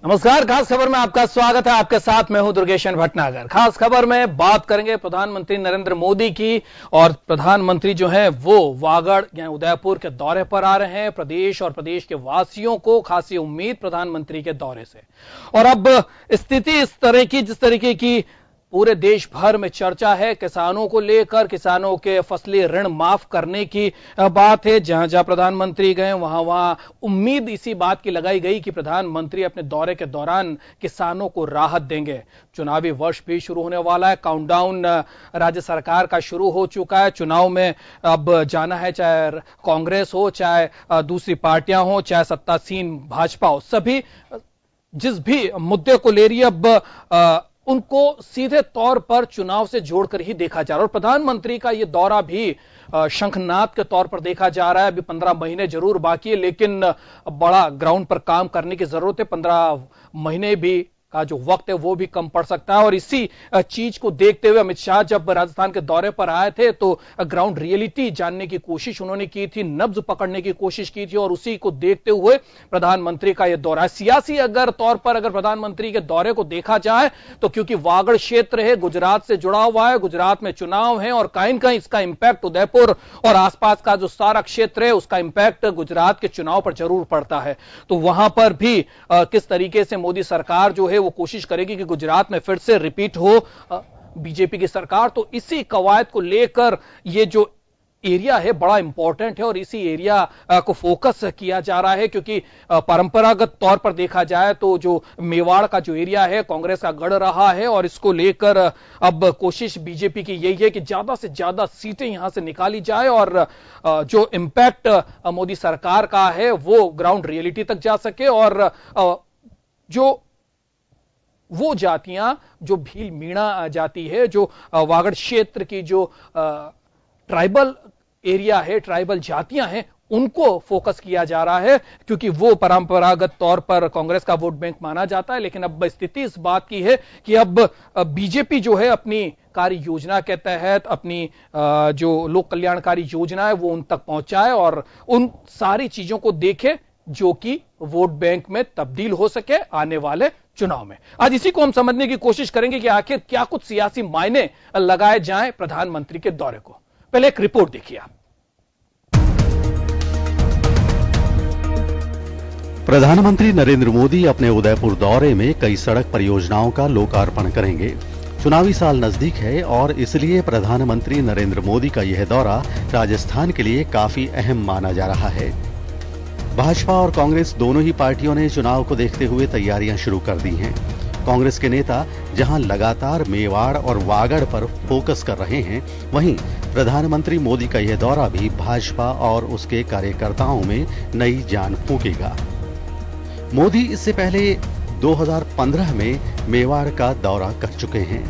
नमस्कार। खास खबर में आपका स्वागत है। आपके साथ मैं हूं दुर्गेशन भटनागर। खास खबर में बात करेंगे प्रधानमंत्री नरेंद्र मोदी की, और प्रधानमंत्री जो है वो वागड़ या उदयपुर के दौरे पर आ रहे हैं। प्रदेश और प्रदेश के वासियों को खासी उम्मीद प्रधानमंत्री के दौरे से, और अब स्थिति इस तरह की जिस तरीके की पूरे देश भर में चर्चा है किसानों को लेकर, किसानों के फसली ऋण माफ करने की बात है। जहां जहां प्रधानमंत्री गए वहां वहां उम्मीद इसी बात की लगाई गई कि प्रधानमंत्री अपने दौरे के दौरान किसानों को राहत देंगे। चुनावी वर्ष भी शुरू होने वाला है। काउंटडाउन राज्य सरकार का शुरू हो चुका है। चुनाव में अब जाना है, चाहे कांग्रेस हो, चाहे दूसरी पार्टियां हो, चाहे सत्तासीन भाजपा हो, सभी जिस भी मुद्दे को ले रही है अब उनको सीधे तौर पर चुनाव से जोड़कर ही देखा जा रहा है। और प्रधानमंत्री का यह दौरा भी शंखनाद के तौर पर देखा जा रहा है। अभी 15 महीने जरूर बाकी है, लेकिन बड़ा ग्राउंड पर काम करने की जरूरत है। 15 महीने भी का जो वक्त है वो भी कम पड़ सकता है। और इसी चीज को देखते हुए अमित शाह जब राजस्थान के दौरे पर आए थे तो ग्राउंड रियलिटी जानने की कोशिश उन्होंने की थी, नब्ज पकड़ने की कोशिश की थी, और उसी को देखते हुए प्रधानमंत्री का यह दौरा है। सियासी तौर पर अगर प्रधानमंत्री के दौरे को देखा जाए तो क्योंकि वागड़ क्षेत्र है, गुजरात से जुड़ा हुआ है, गुजरात में चुनाव है, और कहीं न कहीं इसका इंपैक्ट उदयपुर और आसपास का जो सारा क्षेत्र है उसका इंपैक्ट गुजरात के चुनाव पर जरूर पड़ता है। तो वहां पर भी किस तरीके से मोदी सरकार जो है वो कोशिश करेगी कि गुजरात में फिर से रिपीट हो बीजेपी की सरकार। तो इसी कवायद को लेकर ये जो एरिया है बड़ा इंपॉर्टेंट है, और इसी एरिया को फोकस किया जा रहा है। क्योंकि परंपरागत तौर पर देखा जाए तो जो मेवाड़ का जो एरिया है कांग्रेस का गढ़ रहा है, और इसको लेकर अब कोशिश बीजेपी की यही है कि ज्यादा से ज्यादा सीटें यहां से निकाली जाए, और जो इंपैक्ट मोदी सरकार का है वो ग्राउंड रियलिटी तक जा सके। और जो वो जातियां जो भील मीणा जाति है, जो वागड़ क्षेत्र की जो ट्राइबल एरिया है, ट्राइबल जातियां हैं, उनको फोकस किया जा रहा है, क्योंकि वो परंपरागत तौर पर कांग्रेस का वोट बैंक माना जाता है। लेकिन अब स्थिति इस बात की है कि अब बीजेपी जो है अपनी कार्य योजना के तहत अपनी जो लोक कल्याणकारी योजना है वो उन तक पहुंचाए, और उन सारी चीजों को देखे जो कि वोट बैंक में तब्दील हो सके आने वाले चुनाव में। आज इसी को हम समझने की कोशिश करेंगे कि आखिर क्या कुछ सियासी मायने लगाए जाएं प्रधानमंत्री के दौरे को। पहले एक रिपोर्ट देखिए आप। प्रधानमंत्री नरेंद्र मोदी अपने उदयपुर दौरे में कई सड़क परियोजनाओं का लोकार्पण करेंगे। चुनावी साल नजदीक है और इसलिए प्रधानमंत्री नरेंद्र मोदी का यह दौरा राजस्थान के लिए काफी अहम माना जा रहा है। भाजपा और कांग्रेस दोनों ही पार्टियों ने चुनाव को देखते हुए तैयारियां शुरू कर दी हैं। कांग्रेस के नेता जहां लगातार मेवाड़ और वागड़ पर फोकस कर रहे हैं, वहीं प्रधानमंत्री मोदी का यह दौरा भी भाजपा और उसके कार्यकर्ताओं में नई जान फूंकेगा। मोदी इससे पहले 2015 में मेवाड़ का दौरा कर चुके हैं।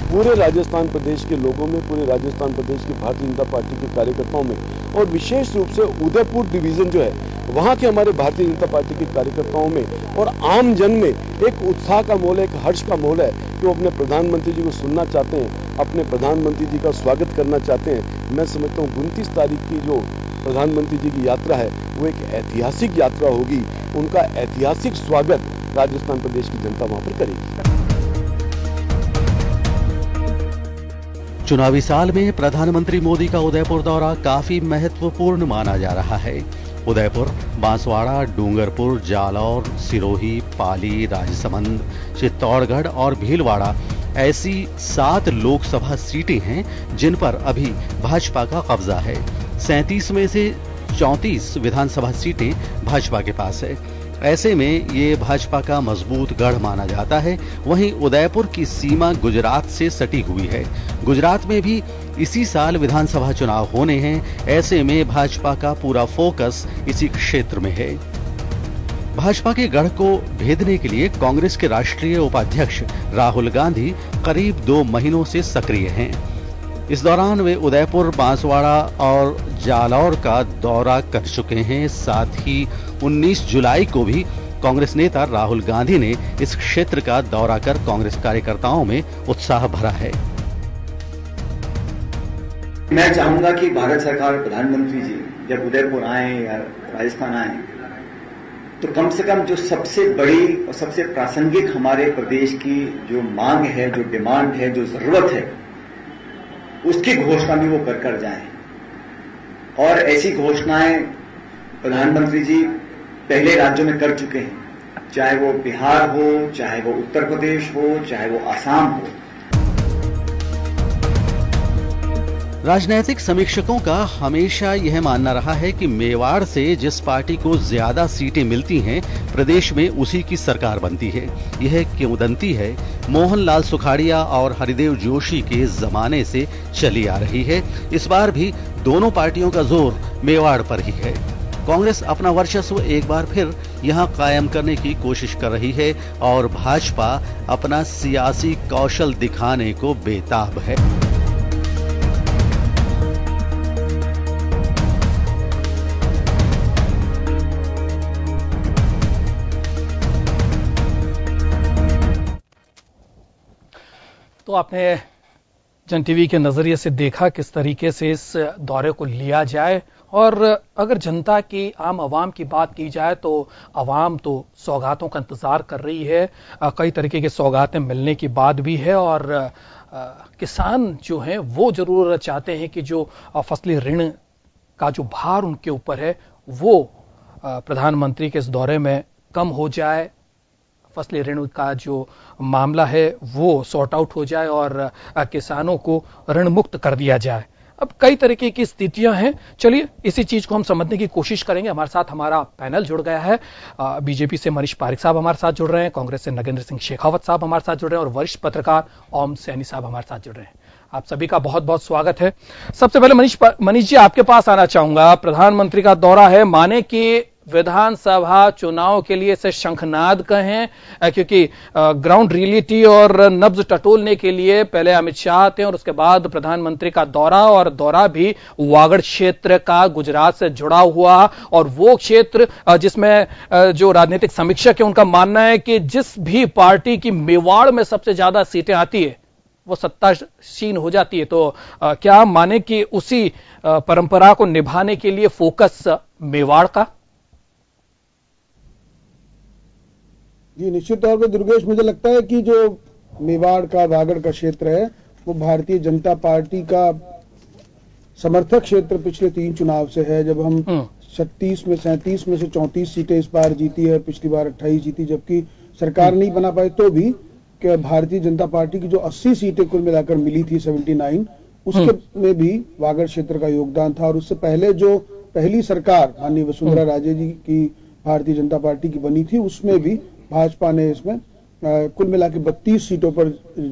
पूरे राजस्थान प्रदेश के लोगों में, पूरे राजस्थान प्रदेश की भारतीय जनता पार्टी के कार्यकर्ताओं में, और विशेष रूप से उदयपुर डिवीजन जो है वहां के हमारे भारतीय जनता पार्टी के कार्यकर्ताओं में और आम जन में एक उत्साह का माहौल है, एक हर्ष का माहौल है कि वो अपने प्रधानमंत्री जी को सुनना चाहते हैं, अपने प्रधानमंत्री जी का स्वागत करना चाहते हैं। मैं समझता हूँ 29 तारीख की जो प्रधानमंत्री जी की यात्रा है वो एक ऐतिहासिक यात्रा होगी। उनका ऐतिहासिक स्वागत राजस्थान प्रदेश की जनता वहां पर करेगी। चुनावी साल में प्रधानमंत्री मोदी का उदयपुर दौरा काफी महत्वपूर्ण माना जा रहा है। उदयपुर, बांसवाड़ा, डूंगरपुर, जालौर, सिरोही, पाली, राजसमंद, चित्तौड़गढ़ और भीलवाड़ा ऐसी 7 लोकसभा सीटें हैं जिन पर अभी भाजपा का कब्जा है। 37 में से 34 विधानसभा सीटें भाजपा के पास है। ऐसे में ये भाजपा का मजबूत गढ़ माना जाता है। वहीं उदयपुर की सीमा गुजरात से सटी हुई है। गुजरात में भी इसी साल विधानसभा चुनाव होने हैं। ऐसे में भाजपा का पूरा फोकस इसी क्षेत्र में है। भाजपा के गढ़ को भेदने के लिए कांग्रेस के राष्ट्रीय उपाध्यक्ष राहुल गांधी करीब 2 महीनों से सक्रिय हैं। इस दौरान वे उदयपुर, बांसवाड़ा और जालौर का दौरा कर चुके हैं। साथ ही 19 जुलाई को भी कांग्रेस नेता राहुल गांधी ने इस क्षेत्र का दौरा कर कांग्रेस कार्यकर्ताओं में उत्साह भरा है। मैं चाहूंगा कि भारत सरकार, प्रधानमंत्री जी जब उदयपुर आए या राजस्थान आए तो कम से कम जो सबसे बड़ी और सबसे प्रासंगिक हमारे प्रदेश की जो मांग है, जो डिमांड है, जो जरूरत है, उसकी घोषणा भी वो कर जाएं। और ऐसी घोषणाएं प्रधानमंत्री जी पहले राज्यों में कर चुके हैं, चाहे वो बिहार हो, चाहे वो उत्तर प्रदेश हो, चाहे वो आसाम हो। राजनीतिक समीक्षकों का हमेशा यह मानना रहा है कि मेवाड़ से जिस पार्टी को ज्यादा सीटें मिलती हैं, प्रदेश में उसी की सरकार बनती है। यह किंवदंती है मोहनलाल सुखाड़िया और हरिदेव जोशी के जमाने से चली आ रही है। इस बार भी दोनों पार्टियों का जोर मेवाड़ पर ही है। कांग्रेस अपना वर्चस्व एक बार फिर यहां कायम करने की कोशिश कर रही है और भाजपा अपना सियासी कौशल दिखाने को बेताब है। तो आपने जन टीवी के नजरिए से देखा किस तरीके से इस दौरे को लिया जाए, और अगर जनता की, आम आवाम की बात की जाए तो आवाम तो सौगातों का इंतजार कर रही है। कई तरीके की सौगातें मिलने की बात भी है, और किसान जो हैं वो जरूर चाहते हैं कि जो फसली ऋण का जो भार उनके ऊपर है वो प्रधानमंत्री के इस दौरे में कम हो जाए, फसली ऋण का जो मामला है वो सॉर्ट आउट हो जाए और किसानों को ऋण मुक्त कर दिया जाए। अब कई तरीके की स्थितियां हैं, चलिए इसी चीज को हम समझने की कोशिश करेंगे। हमारे साथ हमारा पैनल जुड़ गया है। बीजेपी से मनीष पारिक साहब हमारे साथ जुड़ रहे हैं, कांग्रेस से नगेंद्र सिंह शेखावत साहब हमारे साथ जुड़ रहे हैं, और वरिष्ठ पत्रकार ओम सैनी साहब हमारे साथ जुड़ रहे हैं। आप सभी का बहुत बहुत स्वागत है। सबसे पहले मनीष जी आपके पास आना चाहूंगा। प्रधानमंत्री का दौरा है, माने कि विधानसभा चुनाव के लिए इसे शंखनाद कहें, क्योंकि ग्राउंड रियलिटी और नब्ज टटोलने के लिए पहले अमित शाह आते हैं और उसके बाद प्रधानमंत्री का दौरा, और दौरा भी वागड़ क्षेत्र का, गुजरात से जुड़ा हुआ, और वो क्षेत्र जिसमें जो राजनीतिक समीक्षक है उनका मानना है कि जिस भी पार्टी की मेवाड़ में सबसे ज्यादा सीटें आती है वो सत्तासीन हो जाती है। तो क्या माने कि उसी परंपरा को निभाने के लिए फोकस मेवाड़ का? जी निश्चित तौर पर दुर्गेश, मुझे लगता है कि जो मेवाड़ का, वागड़ का क्षेत्र है वो भारतीय जनता पार्टी का समर्थक क्षेत्र पिछले 3 चुनाव से है। जब हम 37 में से 34 सीटें इस बार जीती है, पिछली बार 28 जीती, जबकि सरकार नहीं बना पाई, तो भी कि भारतीय जनता पार्टी की जो 80 सीटें कुल मिलाकर मिली थी 79, उसके में भी वागड़ क्षेत्र का योगदान था। और उससे पहले जो पहली सरकार माननीय वसुंधरा राजे जी की भारतीय जनता पार्टी की बनी थी, उसमें भी भाजपा ने इसमें कुल मिला के 32 सीटों पर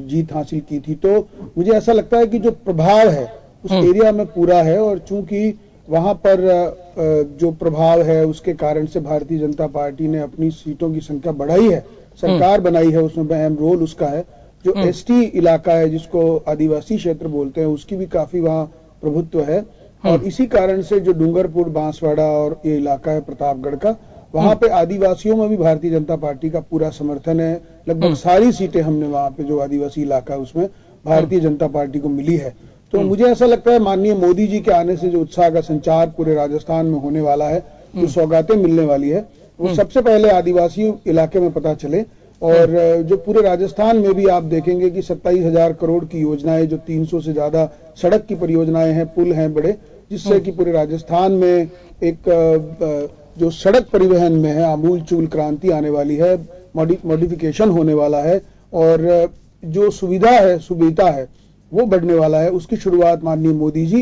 जीत हासिल की थी। तो मुझे ऐसा लगता है कि जो प्रभाव है उस एरिया में पूरा है, और चूंकि वहां पर जो प्रभाव है उसके कारण से भारतीय जनता पार्टी ने अपनी सीटों की संख्या बढ़ाई है, सरकार बनाई है, उसमें अहम रोल उसका है। जो एसटी इलाका है जिसको आदिवासी क्षेत्र बोलते हैं, उसकी भी काफी वहां प्रभुत्व है, और इसी कारण से जो डूंगरपुर, बांसवाड़ा और ये इलाका है प्रतापगढ़ का, वहां पे आदिवासियों में भी भारतीय जनता पार्टी का पूरा समर्थन है। लगभग सारी सीटें हमने वहां पे जो आदिवासी इलाका है उसमें भारतीय जनता पार्टी को मिली है। तो मुझे ऐसा लगता है माननीय मोदी जी के आने से जो उत्साह का संचार पूरे राजस्थान में होने वाला है, जो सौगातें मिलने वाली है, वो सबसे पहले आदिवासी इलाके में पता चले। और जो पूरे राजस्थान में भी आप देखेंगे कि 27,000 करोड़ की योजनाएं, जो 300 से ज्यादा सड़क की परियोजनाएं हैं, पुल हैं बड़े, जिससे कि पूरे राजस्थान में एक जो सड़क परिवहन में है आमूल चूल क्रांति आने वाली है, मॉडिफिकेशन होने वाला है, और जो सुविधा है वो बढ़ने वाला है। उसकी शुरुआत माननीय मोदी जी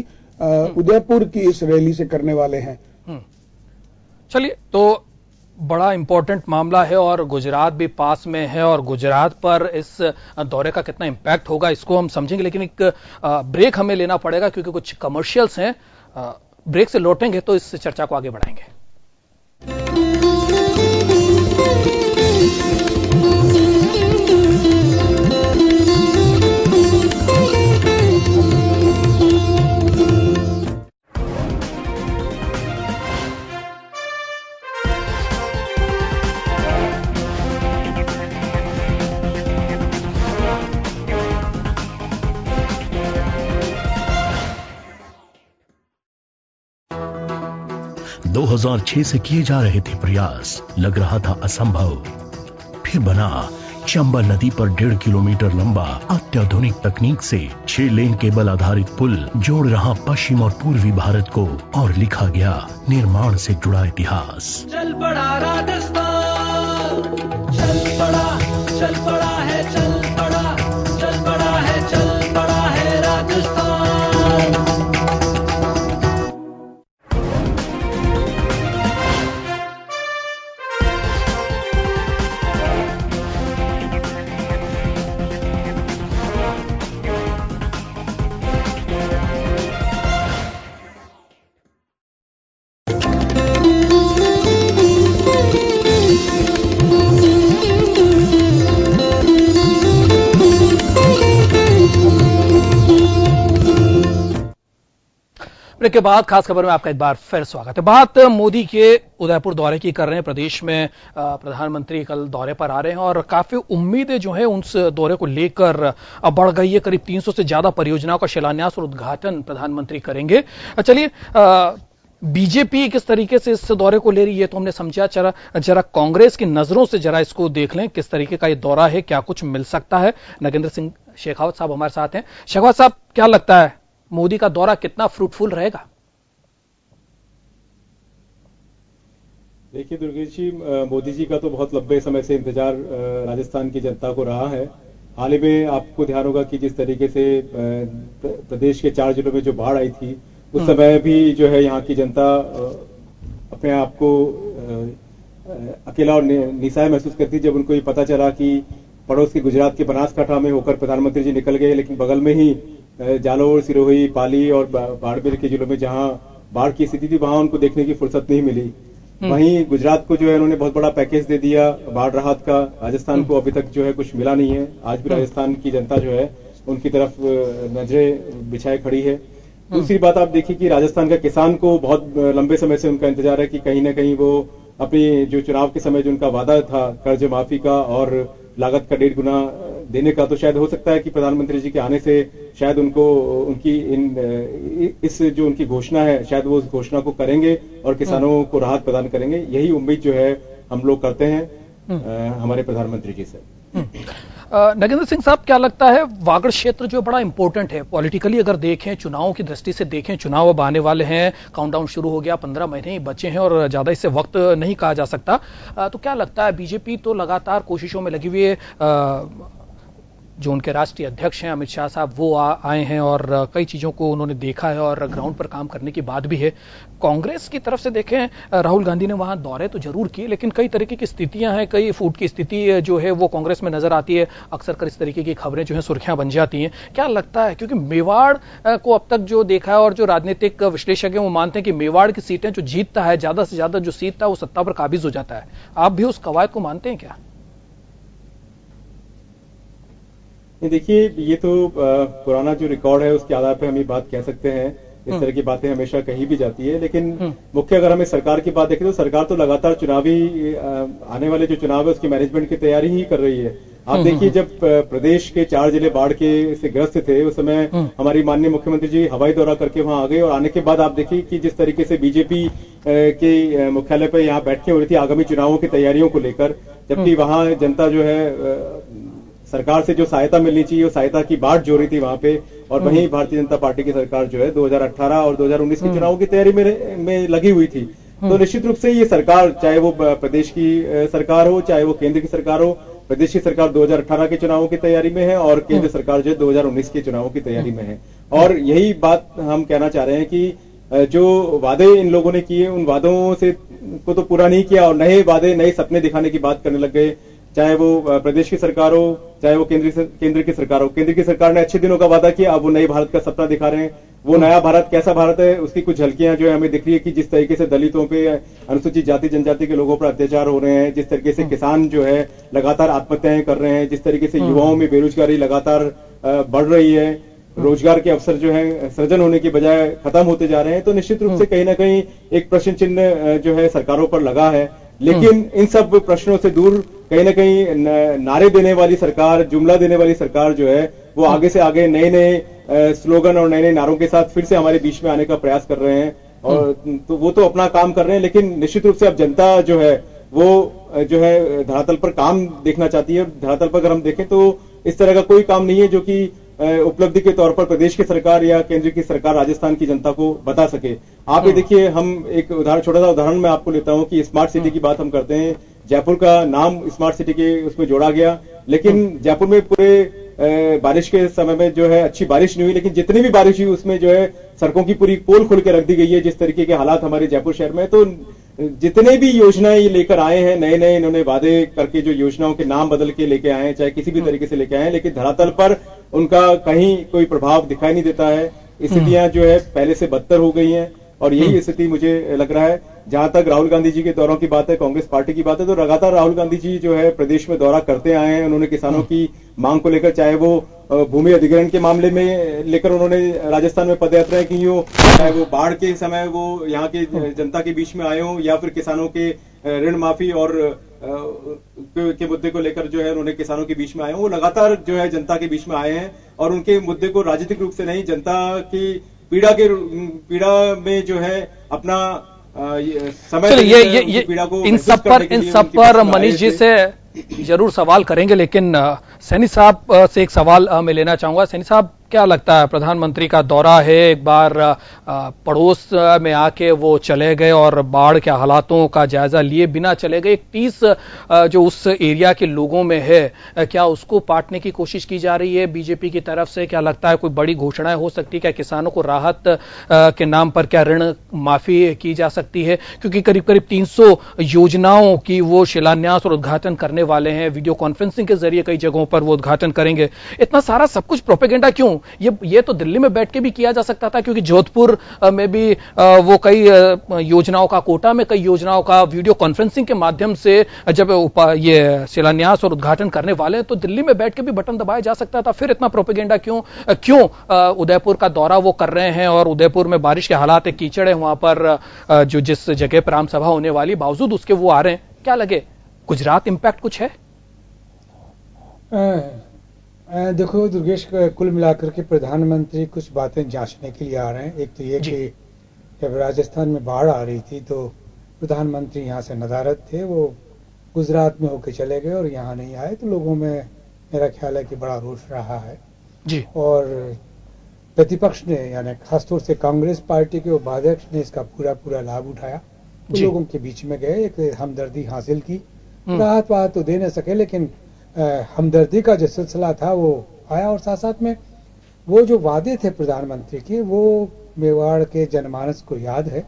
उदयपुर की इस रैली से करने वाले हैं। चलिए, तो बड़ा इंपॉर्टेंट मामला है और गुजरात भी पास में है, और गुजरात पर इस दौरे का कितना इंपैक्ट होगा इसको हम समझेंगे, लेकिन एक ब्रेक हमें लेना पड़ेगा क्योंकि कुछ कमर्शियल्स हैं। ब्रेक से लौटेंगे तो इस चर्चा को आगे बढ़ाएंगे। 2006 से किए जा रहे थे प्रयास, लग रहा था असंभव, फिर बना चंबल नदी पर 1.5 किलोमीटर लंबा अत्याधुनिक तकनीक से 6 लेन केबल आधारित पुल जोड़ रहा पश्चिम और पूर्वी भारत को, और लिखा गया निर्माण से जुड़ा इतिहास। चल पड़ा राजस्थान, चल पड़ा है, चल पड़ा है राजस्थान। ब्रेक के बाद खास खबर में आपका एक बार फिर स्वागत है। बात मोदी के उदयपुर दौरे की कर रहे हैं। प्रदेश में प्रधानमंत्री कल दौरे पर आ रहे हैं और काफी उम्मीदें जो है उस दौरे को लेकर बढ़ गई है। करीब 300 से ज्यादा परियोजनाओं का शिलान्यास और उद्घाटन प्रधानमंत्री करेंगे। चलिए, बीजेपी किस तरीके से इस दौरे को ले रही है तो हमने समझा। जरा कांग्रेस की नजरों से जरा इसको देख लें, किस तरीके का ये दौरा है, क्या कुछ मिल सकता है। नगेंद्र सिंह शेखावत साहब हमारे साथ हैं। शेखावत साहब, क्या लगता है मोदी का दौरा कितना फ्रूटफुल रहेगा? देखिए दुर्गेश जी, मोदी जी का तो बहुत लंबे समय से इंतजार राजस्थान की जनता को रहा है। हाल ही में आपको ध्यान होगा कि जिस तरीके से प्रदेश के 4 जिलों में जो बाढ़ आई थी, उस समय भी जो है यहाँ की जनता अपने आप को अकेला और निस्सहाय महसूस करती, जब उनको ये पता चला कि पड़ोस के गुजरात के बनासकांठा में होकर प्रधानमंत्री जी निकल गए, लेकिन बगल में ही जालोर, सिरोही, पाली और बाड़मेर के जिलों में जहां बाढ़ की स्थिति थी, वहां उनको देखने की फुर्सत नहीं मिली। वहीं गुजरात को जो है उन्होंने बहुत बड़ा पैकेज दे दिया बाढ़ राहत का। राजस्थान को अभी तक जो है कुछ मिला नहीं है। आज भी राजस्थान की जनता जो है उनकी तरफ नजरें बिछाए खड़ी है। दूसरी बात आप देखिए कि राजस्थान का किसान को बहुत लंबे समय से उनका इंतजार है कि कहीं ना कहीं वो अपनी जो चुनाव के समय जो उनका वादा था कर्ज माफी का और लागत का 1.5 गुना देने का, तो शायद हो सकता है कि प्रधानमंत्री जी के आने से शायद उनको उनकी इस जो उनकी घोषणा है शायद वो उस घोषणा को करेंगे और किसानों को राहत प्रदान करेंगे। यही उम्मीद जो है हम लोग करते हैं हमारे प्रधानमंत्री जी से। नगेंद्र सिंह साहब, क्या लगता है वागड़ क्षेत्र जो बड़ा इंपॉर्टेंट है पॉलिटिकली, अगर देखें चुनावों की दृष्टि से देखें, चुनाव अब आने वाले हैं, काउंटडाउन शुरू हो गया, 15 महीने ही बचे हैं और ज्यादा इससे वक्त नहीं कहा जा सकता, तो क्या लगता है बीजेपी तो लगातार कोशिशों में लगी हुई है। जो उनके राष्ट्रीय अध्यक्ष हैं अमित शाह साहब, वो आए हैं और कई चीजों को उन्होंने देखा है और ग्राउंड पर काम करने की बात भी है। कांग्रेस की तरफ से देखें, राहुल गांधी ने वहां दौरे तो जरूर किए, लेकिन कई तरीके की स्थितियां हैं, कई फूट की स्थिति जो है वो कांग्रेस में नजर आती है। अक्सर कर इस तरीके की खबरें जो है सुर्खियां बन जाती हैं। क्या लगता है, क्योंकि मेवाड़ को अब तक जो देखा है और जो राजनीतिक विश्लेषक हैं वो मानते हैं कि मेवाड़ की सीटें जो जीतता है, ज्यादा से ज्यादा जो सीट था वो सत्ता पर काबिज हो जाता है। आप भी उस कवायद को मानते हैं क्या? देखिए, ये तो पुराना जो रिकॉर्ड है उसके आधार पर हम ये बात कह सकते हैं। इस तरह की बातें हमेशा कही भी जाती है, लेकिन मुख्य अगर हमें सरकार की बात देखें तो सरकार तो लगातार चुनावी आने वाले जो चुनाव है उसकी मैनेजमेंट की तैयारी ही कर रही है। आप देखिए, जब प्रदेश के 4 जिले बाढ़ के से ग्रस्त थे उस समय हमारी माननीय मुख्यमंत्री जी हवाई दौरा करके वहां आ गए और आने के बाद आप देखिए कि जिस तरीके से बीजेपी के मुख्यालय पर यहाँ बैठकें हो रही थी आगामी चुनावों की तैयारियों को लेकर, जबकि वहां जनता जो है सरकार से जो सहायता मिलनी चाहिए वो सहायता की बाट जो रही थी वहां पे, और वहीं भारतीय जनता पार्टी की सरकार जो है 2018 और 2019 के चुनावों की तैयारी में लगी हुई थी। तो निश्चित रूप से ये सरकार, चाहे वो प्रदेश की सरकार हो चाहे वो केंद्र की सरकार हो, प्रदेश की सरकार 2018 के चुनावों की तैयारी में है और केंद्र सरकार जो है 2019 के चुनावों की तैयारी में है। और यही बात हम कहना चाह रहे हैं कि जो वादे इन लोगों ने किए उन वादों से को तो पूरा नहीं किया और नए वादे नए सपने दिखाने की बात करने लग गए, चाहे वो प्रदेश की सरकार हो चाहे वो केंद्र की सरकार हो। केंद्र की सरकार ने अच्छे दिनों का वादा किया, अब वो नए भारत का सपना दिखा रहे हैं। वो नया भारत कैसा भारत है उसकी कुछ झलकियां जो है हमें दिख रही है कि जिस तरीके से दलितों पे, अनुसूचित जाति जनजाति के लोगों पर अत्याचार हो रहे हैं, जिस तरीके से किसान जो है लगातार आत्महत्याएं कर रहे हैं, जिस तरीके से युवाओं में बेरोजगारी लगातार बढ़ रही है, रोजगार के अवसर जो है सृजन होने की बजाय खत्म होते जा रहे हैं, तो निश्चित रूप से कहीं ना कहीं एक प्रश्न चिन्ह जो है सरकारों पर लगा है। लेकिन इन सब प्रश्नों से दूर कहीं ना कहीं नारे देने वाली सरकार, जुमला देने वाली सरकार जो है वो आगे से आगे नए नए स्लोगन और नए नए नारों के साथ फिर से हमारे बीच में आने का प्रयास कर रहे हैं। और तो वो तो अपना काम कर रहे हैं, लेकिन निश्चित रूप से अब जनता जो है वो जो है धरातल पर काम देखना चाहती है। धरातल पर अगर हम देखें तो इस तरह का कोई काम नहीं है जो कि उपलब्धि के तौर पर प्रदेश की सरकार या केंद्र की सरकार राजस्थान की जनता को बता सके। आप ये देखिए, हम एक उदाहरण, छोटा सा उदाहरण मैं आपको लेता हूं कि स्मार्ट सिटी की बात हम करते हैं, जयपुर का नाम स्मार्ट सिटी के उसमें जोड़ा गया, लेकिन जयपुर में पूरे बारिश के समय में जो है अच्छी बारिश नहीं हुई, लेकिन जितनी भी बारिश हुई उसमें जो है सड़कों की पूरी पोल खोल के रख दी गई है। जिस तरीके के हालात हमारे जयपुर शहर में, तो जितने भी योजनाएं ये लेकर आए हैं, नए नए इन्होंने वादे करके जो योजनाओं के नाम बदल के लेके आए हैं, चाहे किसी भी तरीके से लेके आए हैं, लेकिन धरातल पर उनका कहीं कोई प्रभाव दिखाई नहीं देता है। स्थितियां जो है पहले से बदतर हो गई हैं और यही स्थिति मुझे लग रहा है। जहां तक राहुल गांधी जी के दौरों की बात है, कांग्रेस पार्टी की बात है, तो लगातार राहुल गांधी जी जो है प्रदेश में दौरा करते आए हैं। उन्होंने किसानों की मांग को लेकर, चाहे वो भूमि अधिग्रहण के मामले में लेकर उन्होंने राजस्थान में पदयात्राएं की हो, चाहे वो बाढ़ के समय वो यहाँ के जनता के बीच में आए हो, या फिर किसानों के ऋण माफी और के मुद्दे को लेकर जो है उन्होंने किसानों के बीच में आए हो। वो लगातार जो है जनता के बीच में आए हैं और उनके मुद्दे को राजनीतिक रूप से नहीं, जनता की पीड़ा में जो है अपना समय ये इन सब पर मनीष जी से जरूर सवाल करेंगे, लेकिन सैनी साहब से एक सवाल मैं लेना चाहूंगा। सैनी साहब, क्या लगता है, प्रधानमंत्री का दौरा है, एक बार पड़ोस में आके वो चले गए और बाढ़ के हालातों का जायजा लिए बिना चले गए। एक पीस जो उस एरिया के लोगों में है, क्या उसको पाटने की कोशिश की जा रही है बीजेपी की तरफ से? क्या लगता है कोई बड़ी घोषणाएं हो सकती है? क्या किसानों को राहत के नाम पर क्या ऋण माफी की जा सकती है? क्योंकि करीब करीब 300 योजनाओं की वो शिलान्यास और उद्घाटन करने वाले हैं, वीडियो कॉन्फ्रेंसिंग के जरिए कई जगहों पर वो उद्घाटन करेंगे। इतना सारा सब कुछ प्रोपेगेंडा क्यों? ये तो दिल्ली में बैठ के भी किया जा सकता था, क्योंकि जोधपुर में भी वो कई योजनाओं का, कोटा में कई योजनाओं का वीडियो कॉन्फ्रेंसिंग के माध्यम से जब ये शिलान्यास और उद्घाटन करने वाले हैं, तो दिल्ली में बैठ के भी बटन दबाया जा सकता था। फिर इतना प्रोपेगेंडा क्यों उदयपुर का दौरा वो कर रहे हैं? और उदयपुर में बारिश के हालात है, कीचड़ है वहां पर, जो जिस जगह पर आम सभा होने वाली, बावजूद उसके वो आ रहे हैं। क्या लगे, गुजरात इंपैक्ट कुछ है? देखो दुर्गेश, कुल मिलाकर के प्रधानमंत्री कुछ बातें जांचने के लिए आ रहे हैं। एक तो ये कि जब राजस्थान में बाढ़ आ रही थी तो प्रधानमंत्री यहाँ से नदारद थे, वो गुजरात में होके चले गए और यहाँ नहीं आए, तो लोगों में मेरा ख्याल है कि बड़ा रोष रहा है जी। और प्रतिपक्ष ने, यानी खासतौर से कांग्रेस पार्टी के उपाध्यक्ष ने इसका पूरा लाभ उठाया। तो लोगों के बीच में गए, एक हमदर्दी हासिल की। राहत वाहत तो दे न सके, लेकिन हमदर्दी का जो सिलसिला था वो आया। और साथ साथ में वो जो वादे थे प्रधानमंत्री के, वो मेवाड़ के जनमानस को याद है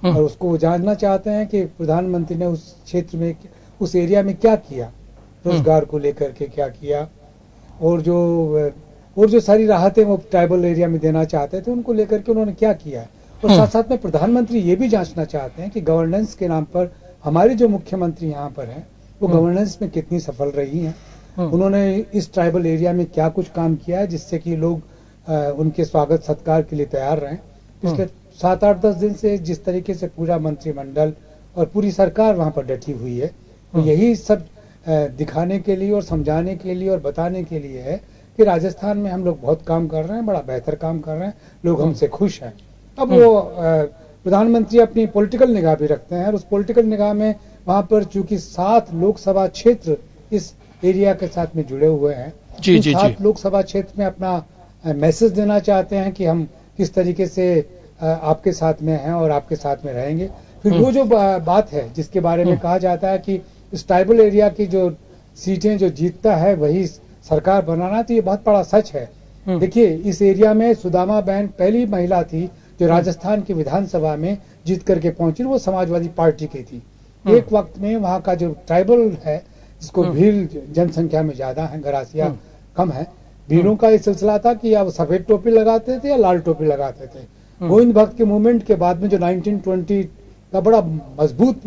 और उसको वो जानना चाहते हैं कि प्रधानमंत्री ने उस क्षेत्र में, उस एरिया में क्या किया, रोजगार को लेकर के क्या किया, और जो सारी राहतें वो ट्राइबल एरिया में देना चाहते थे उनको लेकर के उन्होंने क्या किया है। और साथ साथ में प्रधानमंत्री ये भी जांचना चाहते हैं कि गवर्नेंस के नाम पर हमारे जो मुख्यमंत्री यहाँ पर हैं वो गवर्नेंस में कितनी सफल रही हैं, उन्होंने इस ट्राइबल एरिया में क्या कुछ काम किया है जिससे कि लोग उनके स्वागत सत्कार के लिए तैयार रहें। पिछले 7-8-10 दिन से जिस तरीके से पूरा मंत्रिमंडल और पूरी सरकार वहां पर डटी हुई है, तो यही सब दिखाने के लिए और समझाने के लिए और बताने के लिए है कि राजस्थान में हम लोग बहुत काम कर रहे हैं, बड़ा बेहतर काम कर रहे हैं, लोग हमसे खुश हैं। अब वो प्रधानमंत्री अपनी पॉलिटिकल निगाह भी रखते हैं और उस पॉलिटिकल निगाह में वहां पर चूंकि 7 लोकसभा क्षेत्र इस एरिया के साथ में जुड़े हुए हैं, 7 लोकसभा क्षेत्र में अपना मैसेज देना चाहते हैं कि हम किस तरीके से आपके साथ में हैं और आपके साथ में रहेंगे। फिर वो जो बात है जिसके बारे में कहा जाता है कि इस ट्राइबल एरिया की जो सीटें जो जीतता है वही सरकार बनाना, तो ये बहुत बड़ा सच है। देखिए, इस एरिया में सुदामा बहन पहली महिला थी जो राजस्थान की विधानसभा में जीत करके पहुंची, वो समाजवादी पार्टी की थी। एक वक्त में वहां का जो ट्राइबल है, जिसको भील जनसंख्या में ज्यादा है, गरासिया कम है, भीलों का ये सिलसिला था कि या वो सफेद टोपी लगाते थे या लाल टोपी लगाते थे। गोविंद भक्त के मूवमेंट के बाद में जो 1920 का बड़ा मजबूत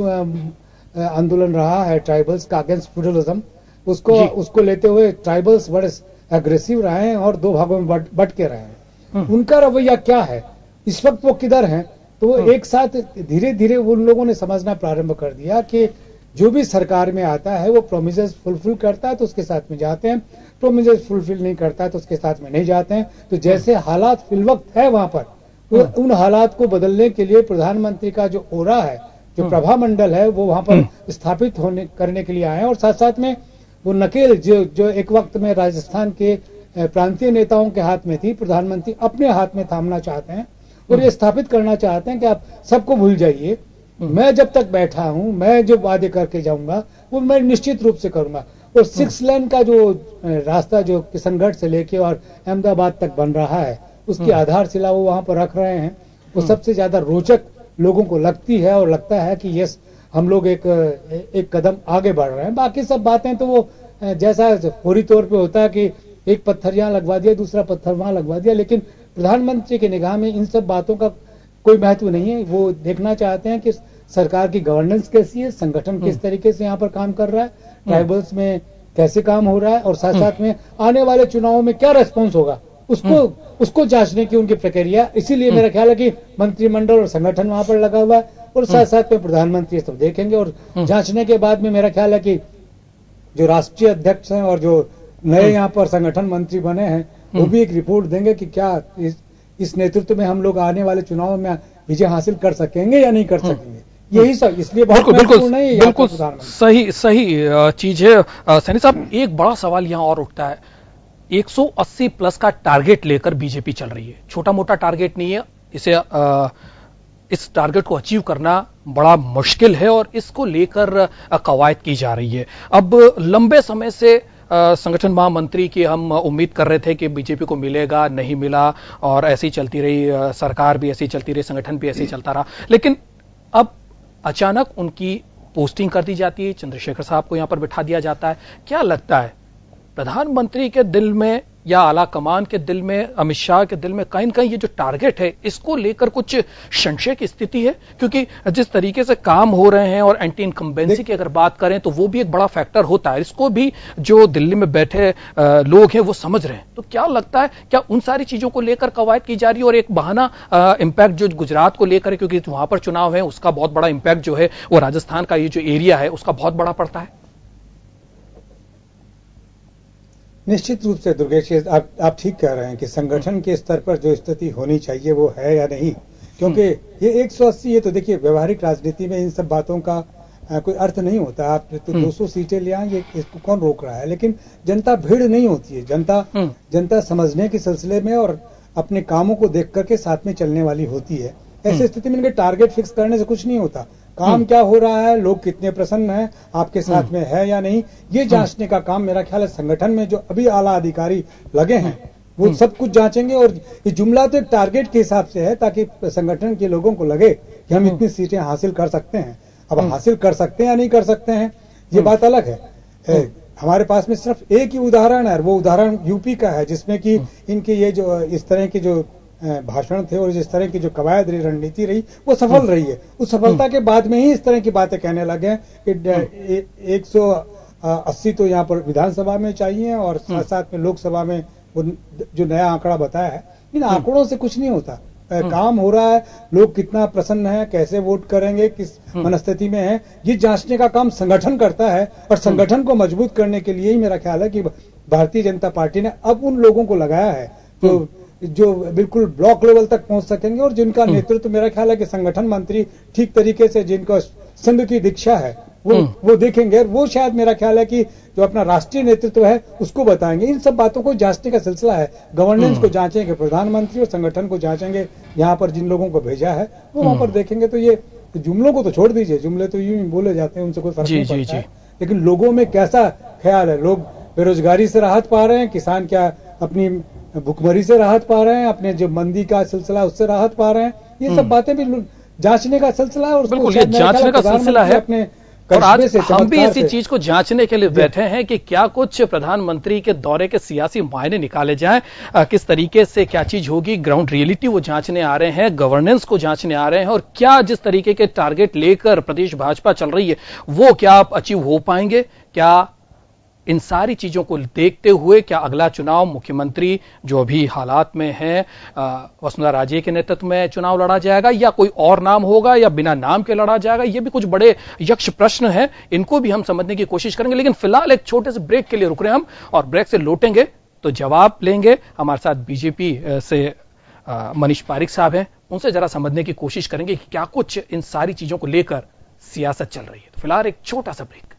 आंदोलन रहा है ट्राइबल्स का अगेंस्ट फ्यूडलिज्म, उसको लेते हुए ट्राइबल्स बड़े एग्रेसिव रहे हैं और 2 भागों में बट के रहे हैं। उनका रवैया क्या है, इस वक्त वो किधर हैं, तो एक साथ धीरे धीरे उन लोगों ने समझना प्रारंभ कर दिया कि जो भी सरकार में आता है वो प्रोमिसेस फुलफिल करता है तो उसके साथ में जाते हैं, प्रोमिसेस फुलफिल नहीं करता है तो उसके साथ में नहीं जाते हैं। तो जैसे हालात फिल वक्त है वहां पर, उन हालात को बदलने के लिए प्रधानमंत्री का जो ओरा है, जो प्रभा मंडल है, वो वहां पर स्थापित करने के लिए आए हैं। और साथ साथ में वो नकेल जो एक वक्त में राजस्थान के प्रांतीय नेताओं के हाथ में थी, प्रधानमंत्री अपने हाथ में थामना चाहते हैं और ये स्थापित करना चाहते हैं कि आप सबको भूल जाइए, मैं जब तक बैठा हूं, मैं जो वादे करके जाऊंगा वो मैं निश्चित रूप से करूंगा। और 6 लेन का जो रास्ता जो किशनगढ़ से लेके और अहमदाबाद तक बन रहा है, उसकी आधारशिला वो वहां पर रख रहे हैं। वो सबसे ज्यादा रोचक लोगों को लगती है और लगता है कि यस, हम लोग एक कदम आगे बढ़ रहे हैं। बाकी सब बातें तो वो जैसा पूरी तौर पे होता है कि एक पत्थर यहां लगवा दिया, दूसरा पत्थर वहां लगवा दिया, लेकिन प्रधानमंत्री की निगाह में इन सब बातों का कोई महत्व नहीं है। वो देखना चाहते हैं कि सरकार की गवर्नेंस कैसी है, संगठन किस तरीके से यहाँ पर काम कर रहा है, ट्राइबल्स में कैसे काम हो रहा है, और साथ साथ में आने वाले चुनावों में क्या रेस्पॉन्स होगा उसको जांचने की उनकी प्रक्रिया। इसीलिए मेरा ख्याल है कि मंत्रिमंडल और संगठन वहां पर लगा हुआ है और साथ साथ में प्रधानमंत्री सब देखेंगे और जांचने के बाद में मेरा ख्याल है कि जो राष्ट्रीय अध्यक्ष हैं और जो नए यहाँ पर संगठन मंत्री बने हैं, वो भी एक रिपोर्ट देंगे कि क्या इस नेतृत्व में हम लोग आने वाले चुनाव में विजय हासिल कर सकेंगे या नहीं कर सकेंगे। यही सब इसलिए बिल्कुल सही चीज है। सैनी साहब, एक बड़ा सवाल यहां और उठता है, 180 प्लस का टारगेट लेकर बीजेपी चल रही है। छोटा मोटा टारगेट नहीं है, इस टारगेट को अचीव करना बड़ा मुश्किल है और इसको लेकर कवायद की जा रही है। अब लंबे समय से संगठन महामंत्री की हम उम्मीद कर रहे थे कि बीजेपी को मिलेगा, नहीं मिला और ऐसी ही चलती रही, सरकार भी ऐसी चलती रही, संगठन भी ऐसे ही चलता रहा। लेकिन अब अचानक उनकी पोस्टिंग कर दी जाती है, चंद्रशेखर साहब को यहां पर बिठा दिया जाता है। क्या लगता है, प्रधानमंत्री के दिल में या आला कमान के दिल में, अमित शाह के दिल में कहीं न कहीं ये जो टारगेट है, इसको लेकर कुछ संशय की स्थिति है? क्योंकि जिस तरीके से काम हो रहे हैं और एंटी इनकम्बेंसी की अगर बात करें तो वो भी एक बड़ा फैक्टर होता है। इसको भी जो दिल्ली में बैठे लोग हैं वो समझ रहे हैं। तो क्या लगता है, क्या उन सारी चीजों को लेकर कवायद की जा रही है और एक बहाना इंपैक्ट जो गुजरात को लेकर है, क्योंकि वहां पर चुनाव है, उसका बहुत बड़ा इंपैक्ट जो है वो राजस्थान का ये जो एरिया है उसका बहुत बड़ा पड़ता है? निश्चित रूप से दुर्गेश, आप ठीक कह रहे हैं कि संगठन के स्तर पर जो स्थिति होनी चाहिए वो है या नहीं, क्योंकि ये 180, ये तो देखिए व्यवहारिक राजनीति में इन सब बातों का कोई अर्थ नहीं होता। आप तो 200 सीटें ले आएंगे, इसको कौन रोक रहा है? लेकिन जनता भीड़ नहीं होती है, जनता समझने के सिलसिले में और अपने कामों को देख करके साथ में चलने वाली होती है। ऐसी स्थिति में इनके टारगेट फिक्स करने से कुछ नहीं होता। काम क्या हो रहा है, लोग कितने प्रसन्न हैं, आपके साथ में है या नहीं, ये जांचने का काम मेरा ख्याल है संगठन में जो अभी आला अधिकारी लगे हैं वो सब कुछ जांचेंगे। और ये जुमला तो एक टारगेट के हिसाब से है ताकि संगठन के लोगों को लगे कि हम इतनी सीटें हासिल कर सकते हैं। अब हासिल कर सकते हैं या नहीं कर सकते हैं ये बात अलग है। हमारे पास में सिर्फ एक ही उदाहरण है, वो उदाहरण यूपी का है, जिसमें कि इनके ये जो इस तरह के जो भाषण थे और जिस तरह की जो कवायद रही, रणनीति रही, वो सफल रही है। उस सफलता के बाद में ही इस तरह की बातें कहने लगे कि 180 तो यहाँ पर विधानसभा में चाहिए और साथ साथ में लोकसभा में वो जो नया आंकड़ा बताया है, इन आंकड़ों से कुछ नहीं होता। काम हो रहा है, लोग कितना प्रसन्न है, कैसे वोट करेंगे, किस मनस्थिति में है, ये जांचने का काम संगठन करता है। और संगठन को मजबूत करने के लिए ही मेरा ख्याल है कि भारतीय जनता पार्टी ने अब उन लोगों को लगाया है जो बिल्कुल ब्लॉक लेवल तक पहुंच सकेंगे और जिनका नेतृत्व मेरा ख्याल है कि संगठन मंत्री ठीक तरीके से जिनको संघ की दीक्षा है वो देखेंगे और वो शायद मेरा ख्याल है कि जो अपना राष्ट्रीय नेतृत्व है उसको बताएंगे। इन सब बातों को जांचने का सिलसिला है। गवर्नेंस को जांचेंगे प्रधानमंत्री और संगठन को जांचेंगे, यहाँ पर जिन लोगों को भेजा है वो वहां पर देखेंगे। तो ये जुमलों को तो छोड़ दीजिए, जुमले तो यूं ही बोले जाते हैं, उनसे कोई फर्क नहीं पड़ता है। लेकिन लोगों में कैसा ख्याल है, लोग बेरोजगारी से राहत पा रहे हैं, किसान क्या अपनी भुखमरी से राहत पा रहे हैं, अपने जो मंदी का सिलसिला उससे राहत पा रहे हैं, ये सब बातें भी जांचने का सिलसिला है। और बिल्कुल ये जांचने का सिलसिला है अपने, और आज हम भी इसी चीज को जांचने के लिए बैठे हैं कि क्या कुछ प्रधानमंत्री के दौरे के सियासी मायने निकाले जाएं, किस तरीके से क्या चीज होगी, ग्राउंड रियलिटी वो जांचने आ रहे हैं, गवर्नेंस को जांचने आ रहे हैं, और क्या जिस तरीके के टारगेट लेकर प्रदेश भाजपा चल रही है वो क्या अचीव हो पाएंगे। क्या इन सारी चीजों को देखते हुए क्या अगला चुनाव मुख्यमंत्री जो अभी हालात में है वसुंधरा राजे के नेतृत्व में चुनाव लड़ा जाएगा या कोई और नाम होगा या बिना नाम के लड़ा जाएगा, ये भी कुछ बड़े यक्ष प्रश्न हैं, इनको भी हम समझने की कोशिश करेंगे। लेकिन फिलहाल एक छोटे से ब्रेक के लिए रुक रहे हैं हम, और ब्रेक से लौटेंगे तो जवाब लेंगे। हमारे साथ बीजेपी से मनीष पारिक साहब हैं, उनसे जरा समझने की कोशिश करेंगे कि क्या कुछ इन सारी चीजों को लेकर सियासत चल रही है। तो फिलहाल एक छोटा सा ब्रेक।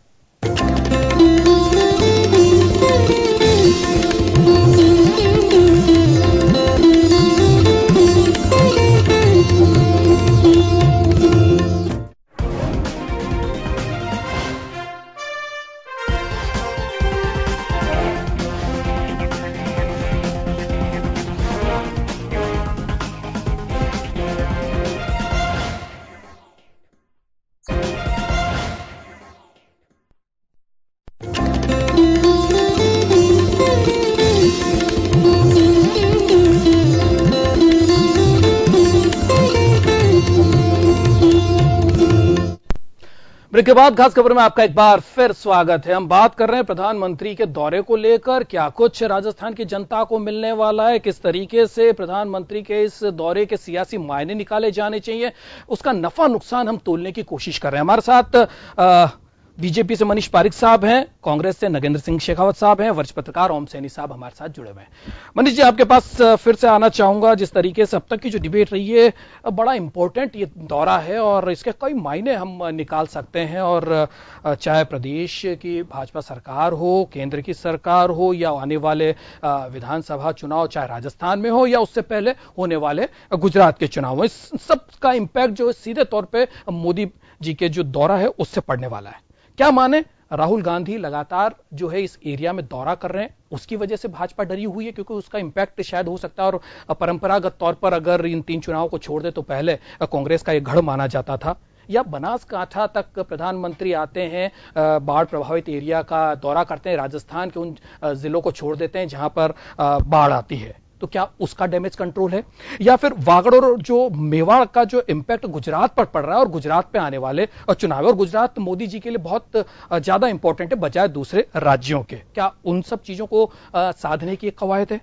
ब्रेक के बाद खास खबर में आपका एक बार फिर स्वागत है। हम बात कर रहे हैं प्रधानमंत्री के दौरे को लेकर, क्या कुछ राजस्थान की जनता को मिलने वाला है, किस तरीके से प्रधानमंत्री के इस दौरे के सियासी मायने निकाले जाने चाहिए, उसका नफा नुकसान हम तोलने की कोशिश कर रहे हैं। हमारे साथ बीजेपी से मनीष पारिक साहब हैं, कांग्रेस से नगेंद्र सिंह शेखावत साहब हैं, वरिष्ठ पत्रकार ओम सैनी साहब हमारे साथ जुड़े हुए हैं। मनीष जी, आपके पास फिर से आना चाहूंगा। जिस तरीके से अब तक की जो डिबेट रही है, बड़ा इंपॉर्टेंट ये दौरा है और इसके कई मायने हम निकाल सकते हैं। और चाहे प्रदेश की भाजपा सरकार हो, केंद्र की सरकार हो, या आने वाले विधानसभा चुनाव चाहे राजस्थान में हो या उससे पहले होने वाले गुजरात के चुनाव हो, इस सब का इंपैक्ट जो सीधे तौर पर मोदी जी के जो दौरा है उससे पड़ने वाला है। क्या माने, राहुल गांधी लगातार जो है इस एरिया में दौरा कर रहे हैं, उसकी वजह से भाजपा डरी हुई है क्योंकि उसका इंपैक्ट शायद हो सकता है। और परंपरागत तौर पर अगर इन 3 चुनावों को छोड़ दे तो पहले कांग्रेस का एक गढ़ माना जाता था। या बनासकांठा तक प्रधानमंत्री आते हैं, बाढ़ प्रभावित एरिया का दौरा करते हैं, राजस्थान के उन जिलों को छोड़ देते हैं जहां पर बाढ़ आती है, तो क्या उसका डैमेज कंट्रोल है? या फिर वागड़ और जो मेवाड़ का जो इंपैक्ट गुजरात पर पड़ रहा है और गुजरात पे आने वाले चुनाव, और गुजरात मोदी जी के लिए बहुत ज्यादा इंपॉर्टेंट है बजाय दूसरे राज्यों के, क्या उन सब चीजों को साधने की एक कवायद है?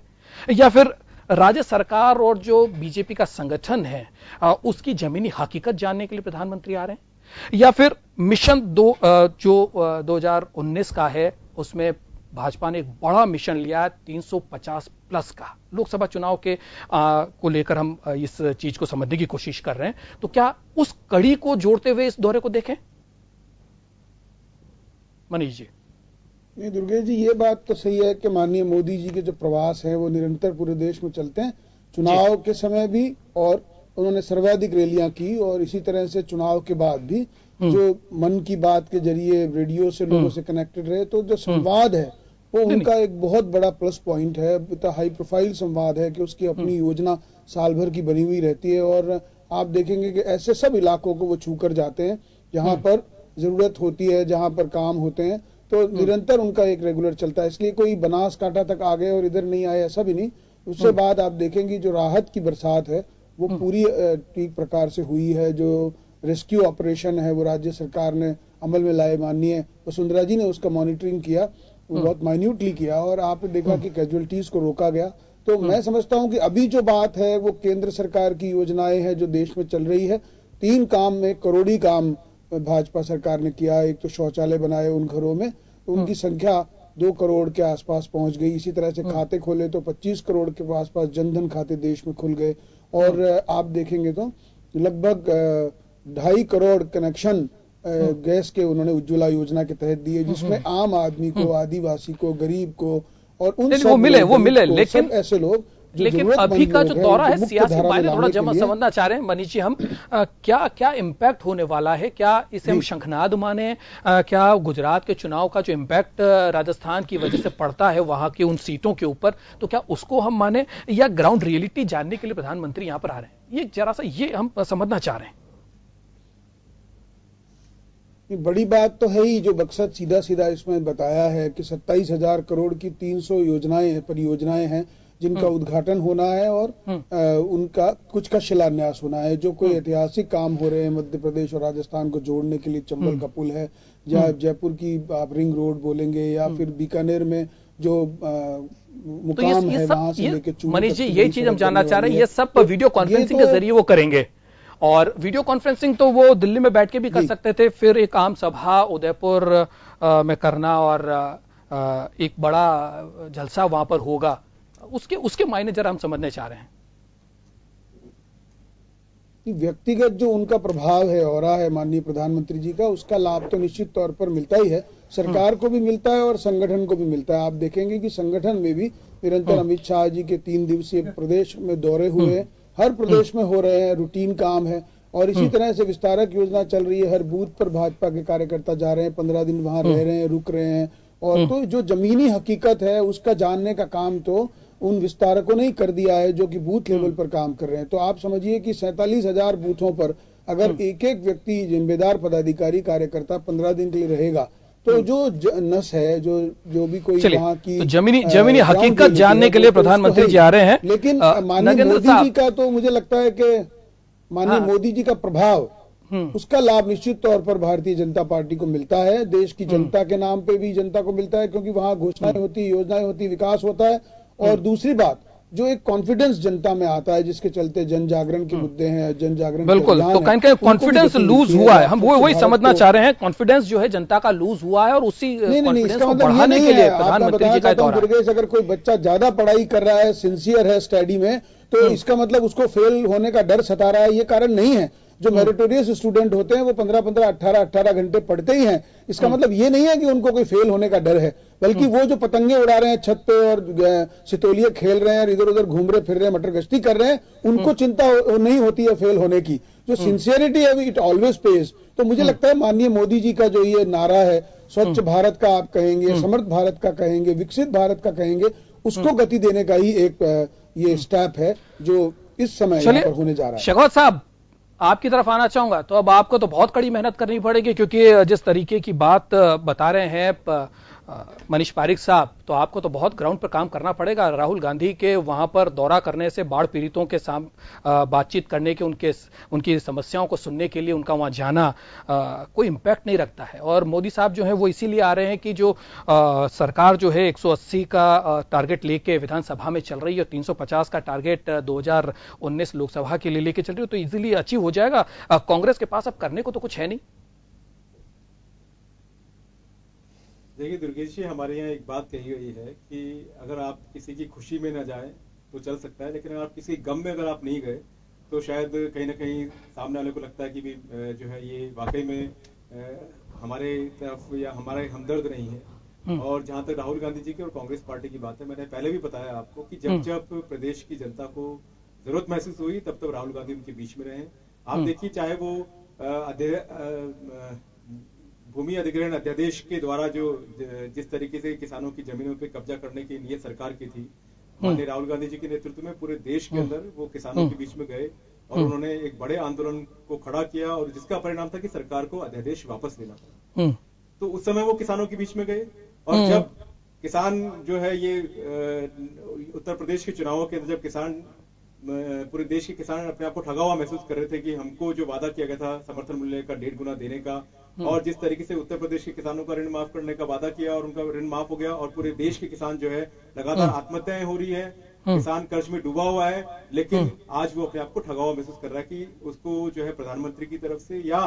या फिर राज्य सरकार और जो बीजेपी का संगठन है उसकी जमीनी हकीकत जानने के लिए प्रधानमंत्री आ रहे हैं? या फिर मिशन जो 2019 का है उसमें भाजपा ने एक बड़ा मिशन लिया है 350 प्लस का, लोकसभा चुनाव के को लेकर हम इस चीज को समझने की कोशिश कर रहे हैं। तो क्या उस कड़ी को जोड़ते हुए इस दौरे को देखें? मनीष जी। नहीं दुर्गेश जी, ये बात तो सही है कि माननीय मोदी जी के जो प्रवास हैं वो निरंतर पूरे देश में चलते हैं, चुनाव के समय भी, और उन्होंने सर्वाधिक रैलियां की, और इसी तरह से चुनाव के बाद भी जो मन की बात के जरिए रेडियो से लोगों से कनेक्टेड रहे। तो जो संवाद है वो उनका एक बहुत बड़ा प्लस पॉइंट है, इतना हाई प्रोफाइल संवाद है कि उसकी अपनी योजना साल भर की बनी हुई रहती है। और आप देखेंगे कि ऐसे सब इलाकों को वो छू कर जाते हैं जहां पर जरूरत होती है, जहां पर काम होते हैं, तो निरंतर उनका एक रेगुलर चलता है। इसलिए कोई बनासकांठा तक आ गए और इधर नहीं आए ऐसा भी नहीं। उसके बाद आप देखेंगे जो राहत की बरसात है वो पूरी ठीक प्रकार से हुई है। जो रेस्क्यू ऑपरेशन है वो राज्य सरकार ने अमल में लाए, माननीय वसुंधरा जी ने उसका मॉनिटरिंग किया, वो बहुत माइन्यूटली किया, और आपने देखा कि कैजुअलिटीज को रोका गया। तो मैं समझता हूं कि अभी जो बात है वो केंद्र सरकार की योजनाएं हैं जो देश में चल रही है। 3 काम में करोड़ी काम भाजपा सरकार ने किया। एक तो शौचालय बनाए उन घरों में, उनकी संख्या 2 करोड़ के आसपास पहुंच गई। इसी तरह से खाते खोले तो 25 करोड़ के आसपास जनधन खाते देश में खुल गए। और आप देखेंगे तो लगभग 2.5 करोड़ कनेक्शन गैस के उन्होंने उज्ज्वला योजना के तहत दिए, जिसमें आम आदमी को, आदिवासी को, गरीब को और उन सब वो मिले लेकिन ऐसे लोग, लेकिन अभी का जो दौरा है सियासी मायने थोड़ा समझना चाह रहे हैं मनीष जी हम, क्या इम्पैक्ट होने वाला है? क्या इसे हम शंखनाद माने? क्या गुजरात के चुनाव का जो इम्पैक्ट राजस्थान की वजह से पड़ता है वहां की उन सीटों के ऊपर, तो क्या उसको हम माने, या ग्राउंड रियलिटी जानने के लिए प्रधानमंत्री यहां पर आ रहे हैं? ये जरा सा ये हम समझना चाह रहे हैं। बड़ी बात तो है ही, जो मकसद सीधा सीधा इसमें बताया है कि 27,000 करोड़ की 300 योजनाएं, परियोजनाएं हैं जिनका उद्घाटन होना है और उनका कुछ का शिलान्यास होना है। जो कोई ऐतिहासिक काम हो रहे हैं मध्य प्रदेश और राजस्थान को जोड़ने के लिए, चंबल का पुल है, जयपुर की आप रिंग रोड बोलेंगे, या फिर बीकानेर में जो मुकाम है वहां से लेकर मनीष जी यही चीज हम जानना चाह रहे हैं। ये सब वीडियो कॉन्फ्रेंसिंग के जरिए वो करेंगे, और वीडियो कॉन्फ्रेंसिंग तो वो दिल्ली में बैठ के भी कर सकते थे, फिर एक आम सभा उदयपुर में करना और एक बड़ा जलसा वहां पर होगा, उसके मायने जरा हम समझने चाह रहे हैं। कि व्यक्तिगत जो उनका प्रभाव है, ऑरा है माननीय प्रधानमंत्री जी का, उसका लाभ तो निश्चित तौर पर मिलता ही है, सरकार को भी मिलता है और संगठन को भी मिलता है। आप देखेंगे कि संगठन में भी निरंतर अमित शाह जी के 3 दिवसीय प्रदेश में दौरे हुए हैं, हर प्रदेश में हो रहे हैं, रूटीन काम है। और इसी तरह से विस्तारक योजना चल रही है, हर बूथ पर भाजपा के कार्यकर्ता जा रहे हैं, 15 दिन वहां रह रहे हैं, रुक रहे हैं। और तो जो जमीनी हकीकत है उसका जानने का काम तो उन विस्तारकों ने ही कर दिया है जो कि बूथ लेवल पर काम कर रहे हैं। तो आप समझिए कि 47,000 बूथों पर अगर एक एक व्यक्ति जिम्मेदार पदाधिकारी कार्यकर्ता 15 दिन के लिए रहेगा तो जो नस है, जो भी कोई वहाँ की तो जमीनी हकीकत जानने के लिए प्रधानमंत्री जी आ रहे हैं। लेकिन माननीय मोदी जी का तो मुझे लगता है कि माननीय मोदी जी का प्रभाव, उसका लाभ निश्चित तौर पर भारतीय जनता पार्टी को मिलता है। देश की जनता के नाम पे भी जनता को मिलता है, क्योंकि वहां घोषणाएं होती, योजनाएं होती, विकास होता है। और दूसरी बात, जो एक कॉन्फिडेंस जनता में आता है, जिसके चलते जन जागरण के मुद्दे हैं, जन जागरण बिल्कुल, तो कहीं कहीं कॉन्फिडेंस लूज हुआ है। हम वही समझना चाह रहे हैं, कॉन्फिडेंस जो है जनता का लूज हुआ है और उसी कॉन्फिडेंस को बढ़ाने के लिए प्रधानमंत्री जी का दौरा। अगर कोई बच्चा ज्यादा पढ़ाई कर रहा है, सिंसियर है स्टडी में, तो इसका मतलब उसको फेल होने का डर सता रहा है, ये कारण नहीं है। जो मेरिटोरियस स्टूडेंट होते हैं वो 15-15, 18-18 घंटे पढ़ते ही हैं। इसका मतलब ये नहीं है कि उनको कोई फेल होने का डर है, बल्कि वो जो पतंगे उड़ा रहे हैं छत पे और सितोलिए खेल रहे हैं, इधर उधर घूम रहे फिर रहे हैं, मटर गश्ती कर रहे हैं, उनको चिंता नहीं होती है फेल होने की। जो सिंसियरिटी है इट ऑलवेज पेज। तो मुझे लगता है माननीय मोदी जी का जो ये नारा है, स्वच्छ भारत का आप कहेंगे, समर्थ भारत का कहेंगे, विकसित भारत का कहेंगे, उसको गति देने का ही एक ये स्टेप है जो इस समय यहाँ पर होने जा रहा है। शेखावत साहब, आपकी तरफ आना चाहूंगा। तो अब आपको तो बहुत कड़ी मेहनत करनी पड़ेगी, क्योंकि जिस तरीके की बात बता रहे हैं मनीष पारिक साहब, तो आपको तो बहुत ग्राउंड पर काम करना पड़ेगा। राहुल गांधी के वहां पर दौरा करने से, बाढ़ पीड़ितों के साथ बातचीत करने के, उनकी समस्याओं को सुनने के लिए उनका वहां जाना कोई इंपैक्ट नहीं रखता है। और मोदी साहब जो है वो इसीलिए आ रहे हैं कि जो सरकार जो है 180 का टारगेट लेके विधानसभा में चल रही है, 350 का टारगेट 2019 लोकसभा के लिए लेके चल रही है, तो इजीली अचीव हो जाएगा। कांग्रेस के पास अब करने को तो कुछ है नहीं। देखिए दुर्गेश जी, हमारे यहाँ एक बात कही गई है कि अगर आप किसी की खुशी में न जाएं तो चल सकता है, लेकिन अगर आप किसी गम में अगर आप नहीं गए तो शायद कहीं ना कहीं सामने वाले को लगता है कि भी जो है ये वाकई में हमारे तरफ या हमारे हमदर्द नहीं है। और जहां तक राहुल गांधी जी की और कांग्रेस पार्टी की बात है, मैंने पहले भी बताया आपको कि जब प्रदेश की जनता को जरूरत महसूस हुई तब राहुल गांधी उनके बीच में रहे। आप देखिए, चाहे वो भूमि अधिग्रहण अध्यादेश के द्वारा जो जिस तरीके से किसानों की जमीनों पे कब्जा करने की नीयत सरकार की थी, माननीय राहुल गांधी जी के नेतृत्व में पूरे देश के अंदर वो किसानों के बीच में गए और उन्होंने एक बड़े आंदोलन को खड़ा किया, और जिसका परिणाम था कि सरकार को अध्यादेश वापस लेना पड़ा। तो उस समय वो किसानों के बीच में गए, और जब किसान जो है ये उत्तर प्रदेश के चुनावों के अंदर जब किसान, पूरे देश के किसान अपने आप को ठगा हुआ महसूस कर रहे थे कि हमको जो वादा किया गया था समर्थन मूल्य का 1.5 गुना देने का, और जिस तरीके से उत्तर प्रदेश के किसानों का ऋण माफ करने का वादा किया और उनका ऋण माफ हो गया, और पूरे देश के किसान जो है लगातार आत्महत्याएं हो रही है, किसान कर्ज में डूबा हुआ है, लेकिन आज वो अपने आप को ठगा हुआ महसूस कर रहा है कि उसको जो है प्रधानमंत्री की तरफ से या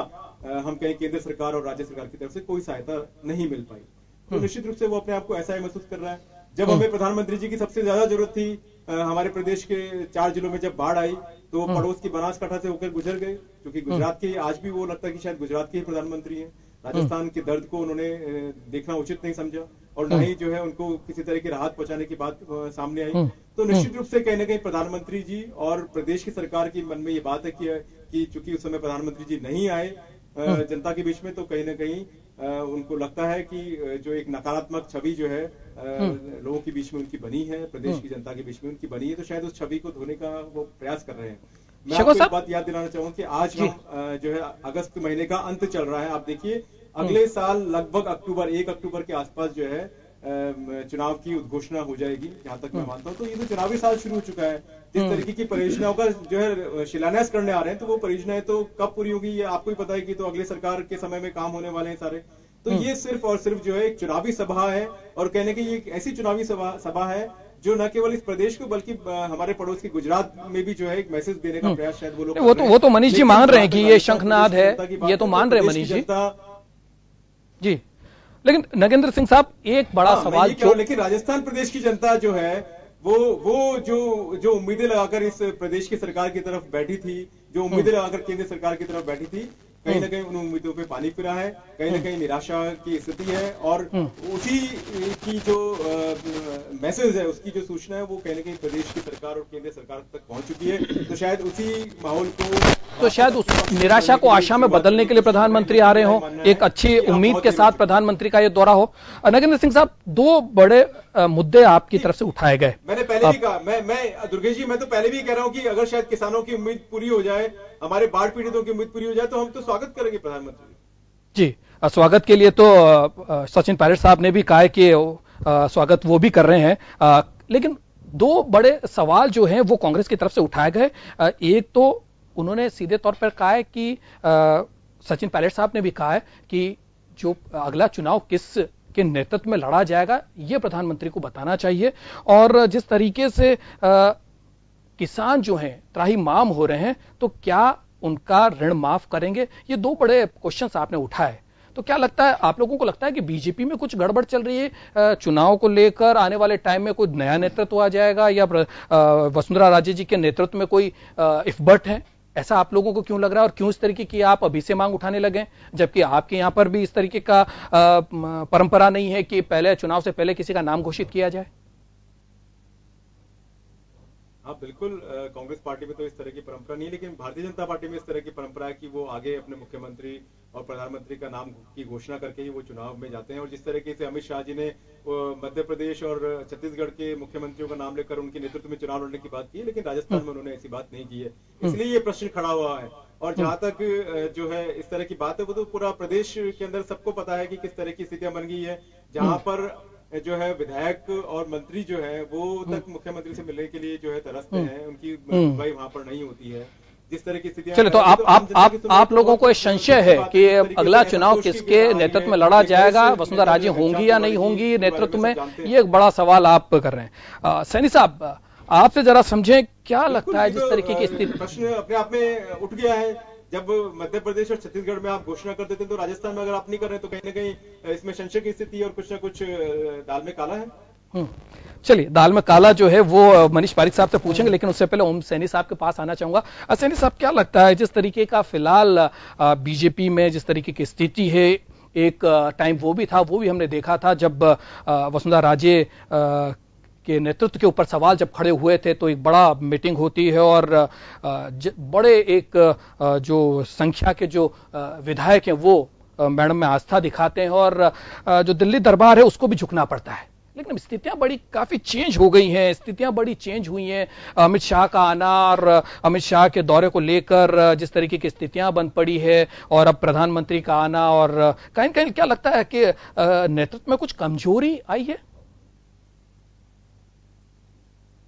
हम कहें केंद्र सरकार और राज्य सरकार की तरफ से कोई सहायता नहीं मिल पाई। तो निश्चित रूप से वो अपने आप को ऐसा ही महसूस कर रहा है। जब हमें प्रधानमंत्री जी की सबसे ज्यादा जरूरत थी, हमारे प्रदेश के 4 जिलों में जब बाढ़ आई तो पड़ोस की बनासकांठा से होकर गुजर गए, क्योंकि गुजरात के आज भी वो लगता है कि शायद गुजरात के ही प्रधानमंत्री हैं। राजस्थान के दर्द को उन्होंने देखना उचित नहीं समझा, और न ही जो है उनको किसी तरह की राहत पहुंचाने की बात सामने आई। तो निश्चित रूप से कहीं ना कहीं प्रधानमंत्री जी और प्रदेश की सरकार की मन में ये बात है कि चूंकि उस समय प्रधानमंत्री जी नहीं आए जनता के बीच में, तो कहीं ना कहीं उनको लगता है कि जो एक नकारात्मक छवि जो है लोगों के बीच में उनकी बनी है, प्रदेश की जनता के बीच में उनकी बनी है, तो शायद उस छवि को धोने का वो प्रयास कर रहे हैं। मैं आपको एक बात याद दिलाना चाहूंगा कि आज हम जो है अगस्त महीने का अंत चल रहा है। आप देखिए, अगले साल लगभग 1 अक्टूबर के आसपास जो है चुनाव की उद्घोषणा हो जाएगी, जहां तक मैं मानता हूं। तो ये तो चुनावी साल शुरू हो चुका है। जिस तरीके की परियोजनाओं का जो है शिलान्यास करने आ रहे हैं, तो वो परियोजनाएं तो कब पूरी होगी ये आपको ही पता है कि तो अगले सरकार के समय में काम होने वाले हैं सारे। तो ये सिर्फ और सिर्फ जो है एक चुनावी सभा है, और कहने की ये एक ऐसी चुनावी सभा है जो न केवल इस प्रदेश को बल्कि हमारे पड़ोस की गुजरात में भी जो है एक मैसेज देने का प्रयास शायद वो लोग वो तो मनीष जी मान रहे हैं कि ये शंखनाद है, ये तो मान रहे हैं मनीष जी। लेकिन नगेंद्र सिंह साहब, एक बड़ा सवाल लेकिन राजस्थान प्रदेश की जनता जो है वो जो उम्मीदें लगाकर इस प्रदेश की सरकार की तरफ बैठी थी जो उम्मीदें लगाकर केंद्र सरकार की तरफ बैठी थी, कहीं ना कहीं उन उम्मीदों पे पानी फिरा है, कहीं ना कहीं निराशा की स्थिति है और उसी की जो मैसेज है, उसकी जो सूचना है वो कहीं ना कहीं प्रदेश की सरकार और केंद्र सरकार तक पहुंच चुकी है। तो शायद उसी माहौल को, तो शायद उस निराशा को आशा में बदलने के लिए प्रधानमंत्री आ रहे हो, एक अच्छी उम्मीद के साथ प्रधानमंत्री का ये दौरा हो। नगेंद्र सिंह साहब, दो बड़े मुद्दे आपकी तरफ से उठाए गए। मैंने पहले भी कहा, मैं दुर्गेश जी, मैं तो पहले भी कह रहा हूं कि अगर शायद किसानों की उम्मीद पूरी हो जाए, हमारे बाढ़ पीड़ितों की उम्मीद पूरी हो जाए, तो हम तो स्वागत करेंगे प्रधानमंत्री जी। स्वागत के लिए तो सचिन पायलट साहब ने भी कहा है कि स्वागत वो भी कर रहे हैं, लेकिन दो बड़े सवाल जो हैं वो कांग्रेस की तरफ से उठाए गए। एक तो उन्होंने सीधे तौर पर कहा है कि सचिन पायलट साहब ने भी कहा है कि जो अगला चुनाव किस के नेतृत्व में लड़ा जाएगा ये प्रधानमंत्री को बताना चाहिए, और जिस तरीके से किसान जो हैं त्राहिमाम हो रहे हैं, तो क्या उनका ऋण माफ करेंगे? ये दो बड़े क्वेश्चंस आपने उठाए। तो क्या लगता है, आप लोगों को लगता है कि बीजेपी में कुछ गड़बड़ चल रही है चुनाव को लेकर? आने वाले टाइम में कोई नया नेतृत्व आ जाएगा, या वसुंधरा राजे जी के नेतृत्व में कोई इफबट है? ऐसा आप लोगों को क्यों लग रहा है, और क्यों इस तरीके की आप अभी से मांग उठाने लगे, जबकि आपके यहां पर भी इस तरीके का परंपरा नहीं है कि पहले चुनाव से पहले किसी का नाम घोषित किया जाए? हाँ बिल्कुल, कांग्रेस पार्टी में तो इस तरह की परंपरा नहीं है, लेकिन भारतीय जनता पार्टी में इस तरह की परंपरा है कि वो आगे अपने मुख्यमंत्री और प्रधानमंत्री का नाम की घोषणा करके ही वो चुनाव में जाते हैं। और जिस तरीके से अमित शाह जी ने मध्य प्रदेश और छत्तीसगढ़ के मुख्यमंत्रियों का नाम लेकर उनके नेतृत्व में चुनाव लड़ने की बात की है, लेकिन राजस्थान में उन्होंने ऐसी बात नहीं की है, इसलिए ये प्रश्न खड़ा हुआ है। और जहां तक जो है इस तरह की बात है, वो तो पूरा प्रदेश के अंदर सबको पता है कि किस तरह की स्थितियां बन गई है, जहां पर जो है विधायक और मंत्री जो है वो तक मुख्यमंत्री से मिलने के लिए जो है तरसते हैं, उनकी सुनवाई वहां पर नहीं होती है। जिस तरह की स्थितियां, चलिए, तो आप लोगों को संशय है कि अगला चुनाव किसके नेतृत्व में लड़ा जाएगा, वसुंधरा राजे होंगी या नहीं होंगी नेतृत्व में, ये एक बड़ा सवाल आप कर रहे हैं। सैनी साहब, आपसे जरा समझें, क्या लगता है जिस तरीके की स्थिति? प्रश्न अपने आप में उठ गया है। जब मध्य प्रदेश और छत्तीसगढ़ में आप घोषणा कर देते हैं, तो राजस्थान में अगर आप नहीं कर रहे तो कहीं ना कहीं इसमें संशय की स्थिति और कुछ ना कुछ दाल में काला है। चलिए, दाल में काला जो है वो मनीष पारिक साहब से पूछेंगे, लेकिन उससे पहले ओम सैनी साहब के पास आना चाहूंगा। सैनी साहब, क्या लगता है जिस तरीके का फिलहाल बीजेपी में जिस तरीके की स्थिति है, एक टाइम वो भी था, वो भी हमने देखा था जब वसुंधरा राजे के नेतृत्व के ऊपर सवाल जब खड़े हुए थे, तो एक बड़ा मीटिंग होती है और बड़े एक जो संख्या के जो विधायक हैं वो मैडम में आस्था दिखाते हैं, और जो दिल्ली दरबार है उसको भी झुकना पड़ता है। लेकिन स्थितियां काफी चेंज हो गई हैं, स्थितियां बड़ी चेंज हुई हैं। अमित शाह का आना और अमित शाह के दौरे को लेकर जिस तरीके की स्थितियां बन पड़ी है, और अब प्रधानमंत्री का आना, और कहीं कहीं क्या लगता है कि नेतृत्व में कुछ कमजोरी आई है?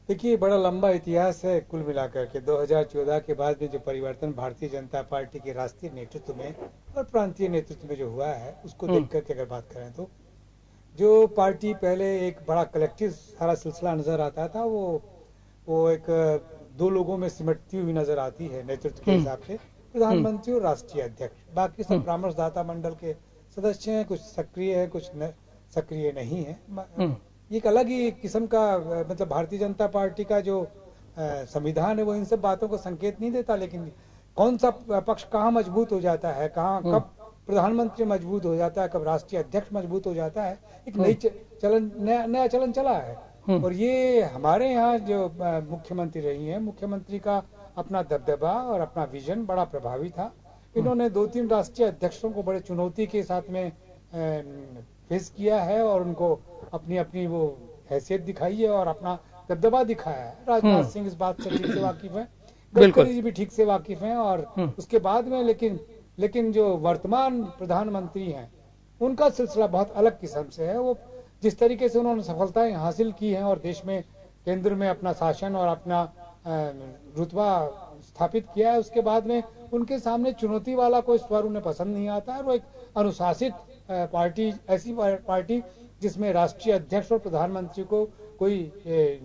देखिए, बड़ा लंबा इतिहास है कुल मिलाकर के। 2014 के बाद में जो परिवर्तन भारतीय जनता पार्टी के राष्ट्रीय नेतृत्व में और प्रांतीय नेतृत्व में जो हुआ है, उसको देख करके अगर बात करें तो जो पार्टी पहले एक बड़ा कलेक्टिव सारा सिलसिला नजर आता था, वो एक दो लोगों में सिमटती हुई नजर आती है नेतृत्व के हिसाब से, प्रधानमंत्री और राष्ट्रीय अध्यक्ष। बाकी सब परामर्शदाता मंडल के सदस्य हैं, कुछ सक्रिय है, कुछ सक्रिय नहीं है। एक अलग ही किस्म का, मतलब भारतीय जनता पार्टी का जो संविधान है वो इन सब बातों को संकेत नहीं देता, लेकिन कौन सा पक्ष कहाँ मजबूत हो जाता है, कहाँ कब प्रधानमंत्री मजबूत हो जाता है, कब राष्ट्रीय अध्यक्ष मजबूत हो जाता है, एक नया चलन चला है। और ये हमारे यहाँ जो मुख्यमंत्री रही हैं, मुख्यमंत्री का अपना दबदबा और अपना विजन बड़ा प्रभावी था। इन्होंने 2-3 राष्ट्रीय अध्यक्षों को बड़े चुनौती के साथ में फेस किया है, और उनको अपनी अपनी वो हैसियत दिखाई है और अपना दबदबा दिखाया है। राजनाथ सिंह इस बात से ठीक से वाकिफ है, गडकरी जी भी ठीक से वाकिफ हैं, और उसके बाद में लेकिन जो वर्तमान प्रधानमंत्री हैं उनका सिलसिला बहुत अलग किस्म से है। वो जिस तरीके से उन्होंने सफलताएं हासिल की हैं और देश में केंद्र में अपना शासन और अपना रुतबा स्थापित किया है, उसके बाद में उनके सामने चुनौती वाला कोई स्वर उन्हें पसंद नहीं आता है। वो एक अनुशासित पार्टी, ऐसी पार्टी जिसमें राष्ट्रीय अध्यक्ष और प्रधानमंत्री को कोई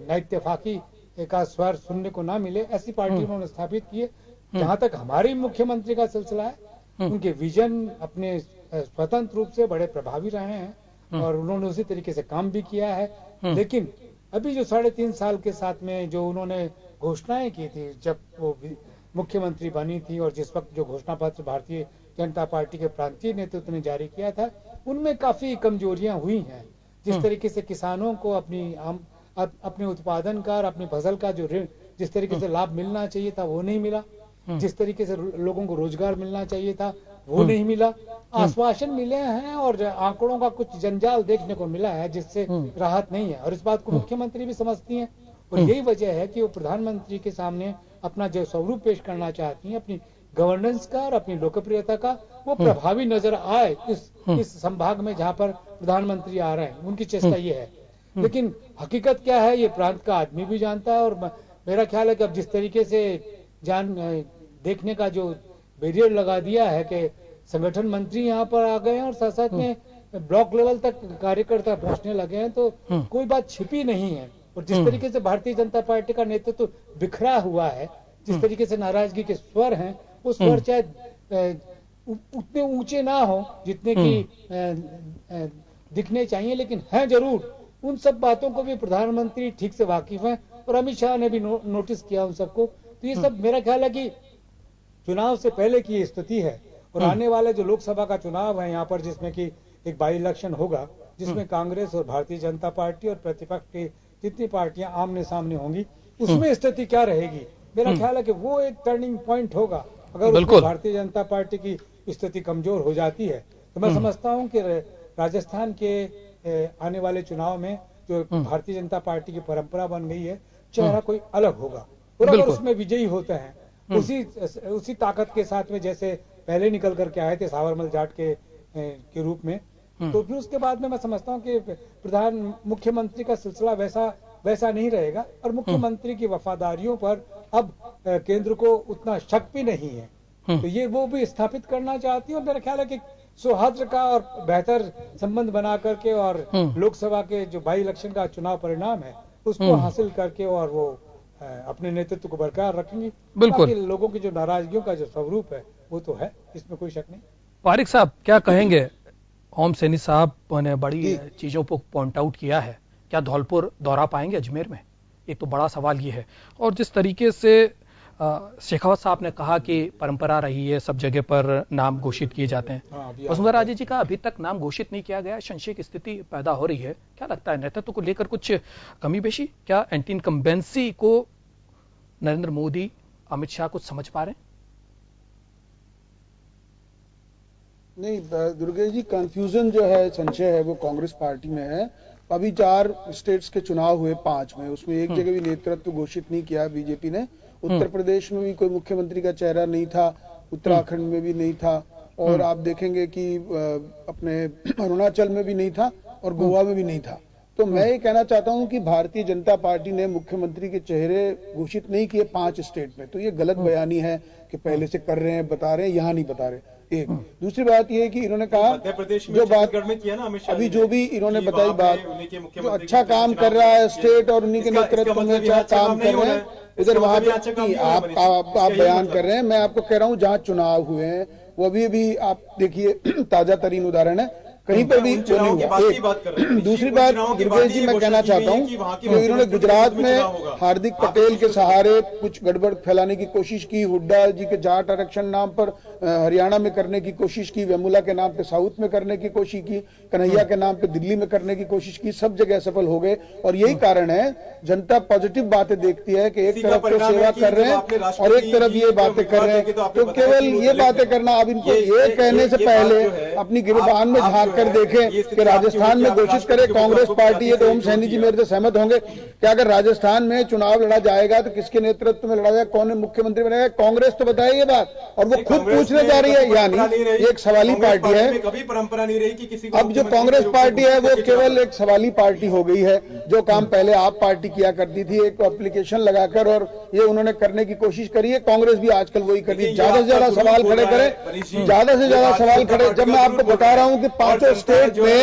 नैत्यफाकी का स्वर सुनने को ना मिले, ऐसी पार्टी उन्होंने स्थापित की है। जहां तक हमारे मुख्यमंत्री का सिलसिला है, उनके विजन अपने स्वतंत्र रूप से बड़े प्रभावी रहे हैं और उन्होंने उसी तरीके से काम भी किया है। लेकिन अभी जो 3.5 साल के साथ में जो उन्होंने घोषणाएं की थी, जब वो मुख्यमंत्री बनी थी और जिस वक्त जो घोषणा पत्र भारतीय जनता पार्टी के प्रांतीय नेतृत्व ने जारी किया था, उनमें काफी कमजोरियां हुई हैं। जिस तरीके से किसानों को अपने उत्पादन का और अपनी फसल का जो ऋण जिस तरीके से लाभ मिलना चाहिए था वो नहीं मिला, जिस तरीके से लोगों को रोजगार मिलना चाहिए था वो नहीं मिला। आश्वासन मिले हैं और आंकड़ों का कुछ जंजाल देखने को मिला है जिससे राहत नहीं है, और इस बात को मुख्यमंत्री भी समझती हैं। और यही वजह है कि वो प्रधानमंत्री के सामने अपना जो स्वरूप पेश करना चाहती हैं, अपनी गवर्नेंस का और अपनी लोकप्रियता का, वो प्रभावी नजर आए इस संभाग में जहां पर प्रधानमंत्री आ रहे हैं। उनकी चेष्टा ये है, लेकिन हकीकत क्या है ये प्रांत का आदमी भी जानता है। और मेरा ख्याल है कि अब जिस तरीके से देखने का जो बैरियर लगा दिया है कि संगठन मंत्री यहाँ पर आ गए हैं और साथ साथ में ब्लॉक लेवल तक कार्यकर्ता पहुंचने लगे हैं, तो कोई बात छिपी नहीं है। और जिस तरीके से भारतीय जनता पार्टी का नेतृत्व बिखरा हुआ है, जिस तरीके से नाराजगी के स्वर हैं, वो स्वर चाहे उतने ऊंचे ना हो जितने की दिखने चाहिए, लेकिन हैं जरूर। उन सब बातों को भी प्रधानमंत्री ठीक से वाकिफ हैं और अमित शाह ने भी नोटिस किया उन सबको। तो ये सब मेरा ख्याल है कि चुनाव से पहले की स्थिति है। और आने वाले जो लोकसभा का चुनाव है यहाँ पर, जिसमें कि एक बाई इलेक्शन होगा, जिसमें कांग्रेस और भारतीय जनता पार्टी और प्रतिपक्ष की जितनी पार्टियां आमने सामने होंगी, उसमें स्थिति क्या रहेगी, मेरा ख्याल है कि वो एक टर्निंग पॉइंट होगा। अगर भारतीय जनता पार्टी की स्थिति कमजोर हो जाती है तो मैं समझता हूं कि राजस्थान के आने वाले चुनाव में जो भारतीय जनता पार्टी की परंपरा बन गई है, चेहरा कोई अलग होगा। और अगर उसमें विजयी होते हैं उसी ताकत के साथ में जैसे पहले निकल करके आए थे साबरमल जाट के रूप में, तो फिर उसके बाद में मैं समझता हूं कि मुख्यमंत्री का सिलसिला वैसा नहीं रहेगा। और मुख्यमंत्री की वफादारियों पर अब केंद्र को उतना शक भी नहीं है, तो ये वो भी स्थापित करना चाहती है। और मेरा ख्याल है कि सौहार्द का और बेहतर संबंध बना करके और लोकसभा के जो बाई इलेक्शन का चुनाव परिणाम है उसको हासिल करके और वो अपने नेतृत्व को बरकरार रखेंगे। बिल्कुल, लोगों की जो नाराजगियों का जो स्वरूप है वो तो है, इसमें कोई शक नहीं। पारिक साहब क्या कहेंगे? ओम सैनी साहब ने बड़ी चीजों को पॉइंट आउट किया है, क्या धौलपुर दौरा पाएंगे अजमेर में? एक तो बड़ा सवाल ये है। और जिस तरीके से शेखावत साहब ने कहा कि परंपरा रही है सब जगह पर नाम घोषित किए जाते हैं, वसुंधरा राजे जी का अभी तक नाम घोषित नहीं किया गया, संशय की स्थिति पैदा हो रही है। क्या लगता है नेतृत्व को लेकर कुछ कमी बेशी? क्या एंटी इनकम्बेंसी को नरेंद्र मोदी अमित शाह कुछ समझ पा रहे हैं? नहीं दुर्गेश जी, कंफ्यूजन जो है, संशय है, वो कांग्रेस पार्टी में है। अभी 4 स्टेट्स के चुनाव हुए 5 में, उसमें एक जगह भी नेतृत्व घोषित नहीं किया बीजेपी ने। उत्तर प्रदेश में भी कोई मुख्यमंत्री का चेहरा नहीं था, उत्तराखंड में भी नहीं था, और आप देखेंगे कि अपने अरुणाचल में भी नहीं था और गोवा में भी नहीं था। तो मैं ये कहना चाहता हूं कि भारतीय जनता पार्टी ने मुख्यमंत्री के चेहरे घोषित नहीं किए 5 स्टेट में, तो ये गलत बयानी है कि पहले से कर रहे हैं, बता रहे हैं, यहाँ नहीं बता रहे। एक दूसरी बात ये है कि इन्होंने कहा जो बात अभी जो भी इन्होंने बताई बात, जो अच्छा काम कर रहा है स्टेट और उन्हीं के नेतृत्व में काम कर रहे हैं, इधर वहां पे आप बयान कर रहे हैं। मैं आपको कह रहा हूं जहां चुनाव हुए हैं वो अभी आप देखिए, ताजा तरीन उदाहरण है, कहीं पर भी वो नहीं हुआ। दूसरी बात दुर्गेश जी, मैं कहना चाहता हूं कि इन्होंने गुजरात में हार्दिक पटेल के सहारे कुछ गड़बड़ फैलाने की कोशिश की, हुड्डा जी के जाट आरक्षण नाम पर हरियाणा में करने की कोशिश की, वेमुला के नाम पे साउथ में करने की कोशिश की, कन्हैया के नाम पे दिल्ली में करने की कोशिश की, सब जगह सफल हो गए। और यही कारण है, जनता पॉजिटिव बातें देखती है कि एक तरफ तो सेवा कर रहे हैं और एक तरफ ये बातें कर रहे हैं। तो केवल ये बातें करना, अब इनको ये कहने से पहले अपनी गिरबान में झांक कर देखें कि राजस्थान में घोषित करे कांग्रेस पार्टी है। तो ओम सैनी जी मेरे से सहमत होंगे कि अगर राजस्थान में चुनाव लड़ा जाएगा तो किसके नेतृत्व में लड़ा जाएगा, कौन मुख्यमंत्री बनेगा? कांग्रेस तो बताए ये बात, और वो खुद पूछने जा रही है, यानी एक सवाली पार्टी है। कभी परंपरा नहीं रही कि किसी अब जो कांग्रेस पार्टी है वो केवल एक सवाली पार्टी हो गई है। जो काम पहले आप पार्टी किया करती थी, एक एप्लीकेशन लगाकर, और ये उन्होंने करने की कोशिश करी है। कांग्रेस भी आजकल वही कर रही है, ज्यादा से ज्यादा सवाल खड़े करें, ज्यादा से ज्यादा सवाल खड़े। जब मैं आपको बता रहा हूं कि पांचों स्टेट में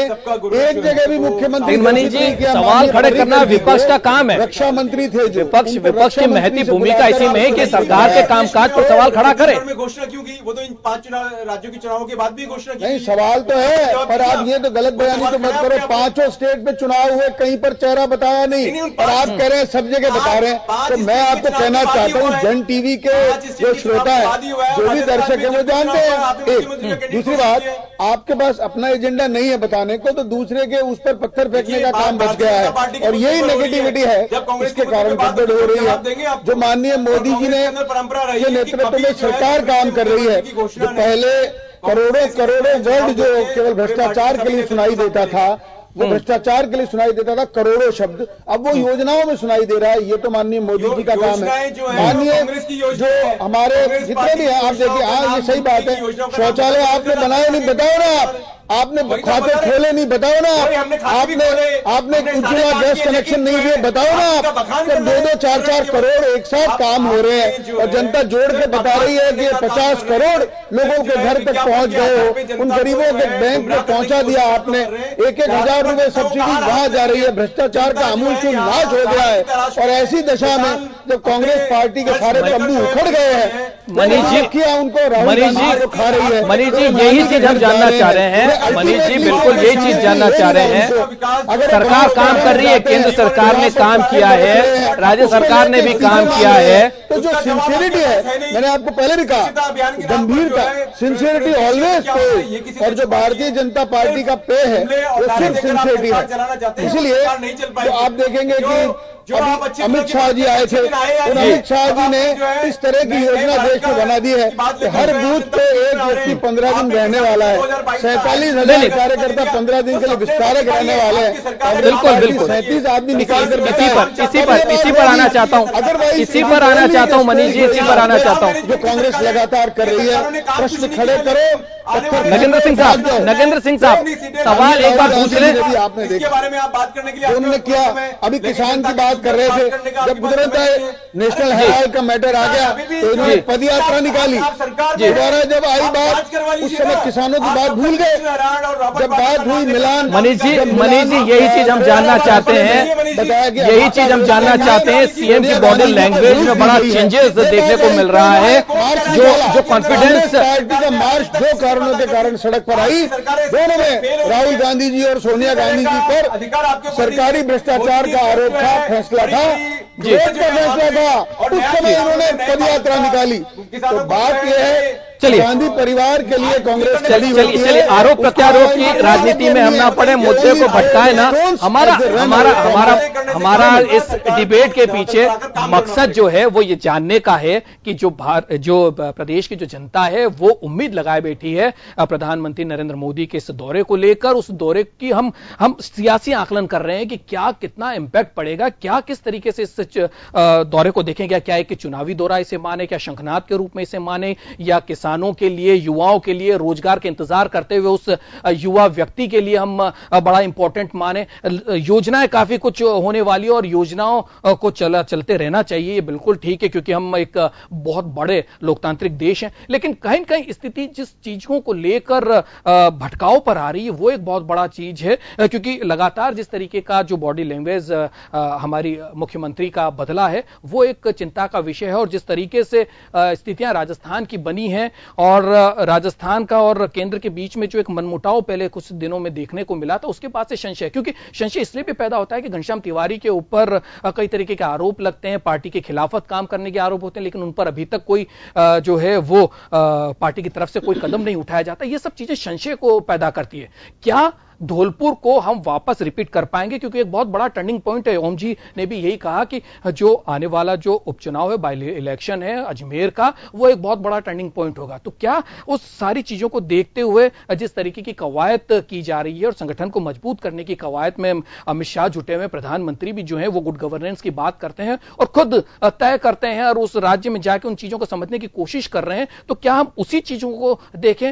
एक जगह भी मुख्यमंत्री मनीष जी सवाल खड़े करना विपक्ष का काम है। रक्षा मंत्री थे जो विपक्ष की महती भूमिका इसी में है कि सरकार के कामकाज पर सवाल खड़ा करे। घोषणा क्यों की? वो तो इन 5 राज्यों के चुनावों के बाद भी घोषणा की। नहीं, सवाल तो है, पर आप ये तो गलत बयानी तो मत करो। पांचों स्टेट में चुनाव हुए, कहीं पर चेहरा बताया नहीं, और आप कह रहे हैं सब जगह बता रहे हैं। तो मैं आपको कहना चाहता हूं, जन टीवी के जो श्रोता है, जो भी दर्शक है, वो जानते हैं। एक दूसरी बात, आपके पास अपना एजेंडा नहीं है बताने को, तो दूसरे के उस पर पत्थर फेंकने का काम बच गया है, और यही नेगेटिविटी है, इसके कारण गड़बड़ हो रही है। जो माननीय मोदी जी ने ये नेतृत्व में सरकार काम कर रही है, जो पहले करोड़ों करोड़ों वर्ड जो केवल भ्रष्टाचार के लिए सुनाई देता था, वो भ्रष्टाचार के लिए सुनाई देता था करोड़ों शब्द, अब वो योजनाओं में सुनाई दे रहा है। ये तो माननीय मोदी जी का काम है। माननीय जो हमारे जितने भी हैं, आप देखिए, हाँ ये सही बात है, शौचालय आपने बनाए नहीं, बताओ ना आपने खाते खोले नहीं, बताओ ना आपने उज्ज्वला गैस कनेक्शन नहीं दिए, बताओ ना आप। जब 2-2, 4-4 करोड़ एक साथ काम हो रहे हैं और जनता जोड़ के बता रही है कि 50 करोड़ लोगों के घर तक पहुंच गए हो, उन गरीबों के बैंक में पहुंचा दिया आपने, 1-1 हजार रुपए सब्सिडी वहां जा रही है, भ्रष्टाचार का अमूलचूल नाश हो गया है। और ऐसी दशा में जब कांग्रेस पार्टी के सारे तंबू उखड़ गए हैं, मनीष जी किया उनको राहुल गांधी को खा रही है। मनीष जी यही चीज हम जानना चाह रहे हैं। मनीष जी बिल्कुल यही चीज जानना चाह रहे हैं। सरकार काम कर रही है, केंद्र सरकार ने काम किया है, राज्य सरकार ने भी काम किया है। तो जो सिंसियरिटी है, मैंने आपको पहले भी कहा, गंभीरता, सिंसियरिटी ऑलवेज पे, और जो भारतीय जनता पार्टी का पे है वो सिर्फ सिंसियरिटी है। इसलिए तो आप देखेंगे कि अभी अमित शाह जी आए थे, उन अमित शाह जी ने इस तरह की योजना देश में बना दी है कि हर बूथ पे एक व्यक्ति 15 दिन रहने वाला है, 47,000 कार्यकर्ता 15 दिन के लिए विस्तारक रहने वाले हैं। बिल्कुल बिल्कुल 37 आदमी निकाल कर इसी पर आना चाहता हूँ, इसी पर आना चाहता हूँ मनीष जी, इसी पर आना चाहता हूँ। जो कांग्रेस लगातार कर रही है, प्रश्न खड़े करो। नगेंद्र सिंह साहब सवाल एक बार पूछ ले, आपने देखा बारे में आप बात करने के लिए उन्होंने किया, अभी किसान की बात कर रहे थे, जब गुजरात नेशनल हेराल्ड का मैटर आ गया तो इन्होंने पद यात्रा निकाली, दोबारा जब आई बात उस समय किसानों की बात भूल गए, जब बात हुई मिलान। मनीष जी यही चीज हम जानना चाहते हैं, बताया गया यही चीज हम जानना चाहते हैं। सीएम की बॉडी लैंग्वेज में बड़ा चेंजेस देखने को मिल रहा है, जो कॉन्फिडेंस पार्टी का मार्च दो कारणों के कारण सड़क पर आई, दोनों में राहुल गांधी जी और सोनिया गांधी जी पर सरकारी भ्रष्टाचार का आरोप था, फैसला था, फैसला था, उस समय इन्होंने पदयात्रा निकाली। तो बात यह है, चलिए गांधी परिवार के लिए कांग्रेस चलिए आरोप प्रत्यारोप की राजनीति में हम ना पड़े, मुद्दे को भटकाए ना। हमारा इस डिबेट के पीछे मकसद जो है वो ये जानने का है कि जो प्रदेश की जो जनता है वो उम्मीद लगाए बैठी है प्रधानमंत्री नरेंद्र मोदी के इस दौरे को लेकर। उस दौरे की हम सियासी आकलन कर रहे हैं कि क्या कितना इंपैक्ट पड़ेगा, क्या किस तरीके से इस दौरे को देखेंगे, क्या एक चुनावी दौरा इसे माने, क्या शंखनाद के रूप में इसे माने, या किसानों के लिए, युवाओं के लिए, रोजगार के इंतजार करते हुए उस युवा व्यक्ति के लिए हम बड़ा इंपॉर्टेंट माने। योजनाएं काफी कुछ होने वाली और योजनाओं को चलते रहना चाहिए, ये बिल्कुल ठीक है, क्योंकि हम एक बहुत बड़े लोकतांत्रिक देश हैं। लेकिन कहीं न कहीं स्थिति जिस चीजों को लेकर भटकाव पर आ रही है वो एक बहुत बड़ा चीज है, क्योंकि लगातार जिस तरीके का जो बॉडी लैंग्वेज हमारी मुख्यमंत्री का बदला है वो एक चिंता का विषय है। और जिस तरीके से स्थितियां राजस्थान की बनी हैं और राजस्थान का और केंद्र के बीच में जो एक मनमुटाव पहले कुछ दिनों में देखने को मिला था, उसके बाद से संशय, क्योंकि संशय इसलिए भी पैदा होता है कि घनश्याम तिवारी के ऊपर कई तरीके के आरोप लगते हैं, पार्टी के खिलाफत काम करने के आरोप होते हैं, लेकिन उन पर अभी तक कोई जो है वो पार्टी की तरफ से कोई कदम नहीं उठाया जाता। ये सब चीजें संशय को पैदा करती है। क्या धौलपुर को हम वापस रिपीट कर पाएंगे, क्योंकि एक बहुत बड़ा टर्निंग पॉइंट है। ओम जी ने भी यही कहा कि जो आने वाला जो उपचुनाव है, बाई इलेक्शन है अजमेर का, वो एक बहुत बड़ा टर्निंग पॉइंट होगा। तो क्या उस सारी चीजों को देखते हुए जिस तरीके की कवायद की जा रही है और संगठन को मजबूत करने की कवायद में अमित शाह जुटे हुए, प्रधानमंत्री भी जो है वो गुड गवर्नेंस की बात करते हैं और खुद तय करते हैं और उस राज्य में जाकर उन चीजों को समझने की कोशिश कर रहे हैं, तो क्या हम उसी चीजों को देखें,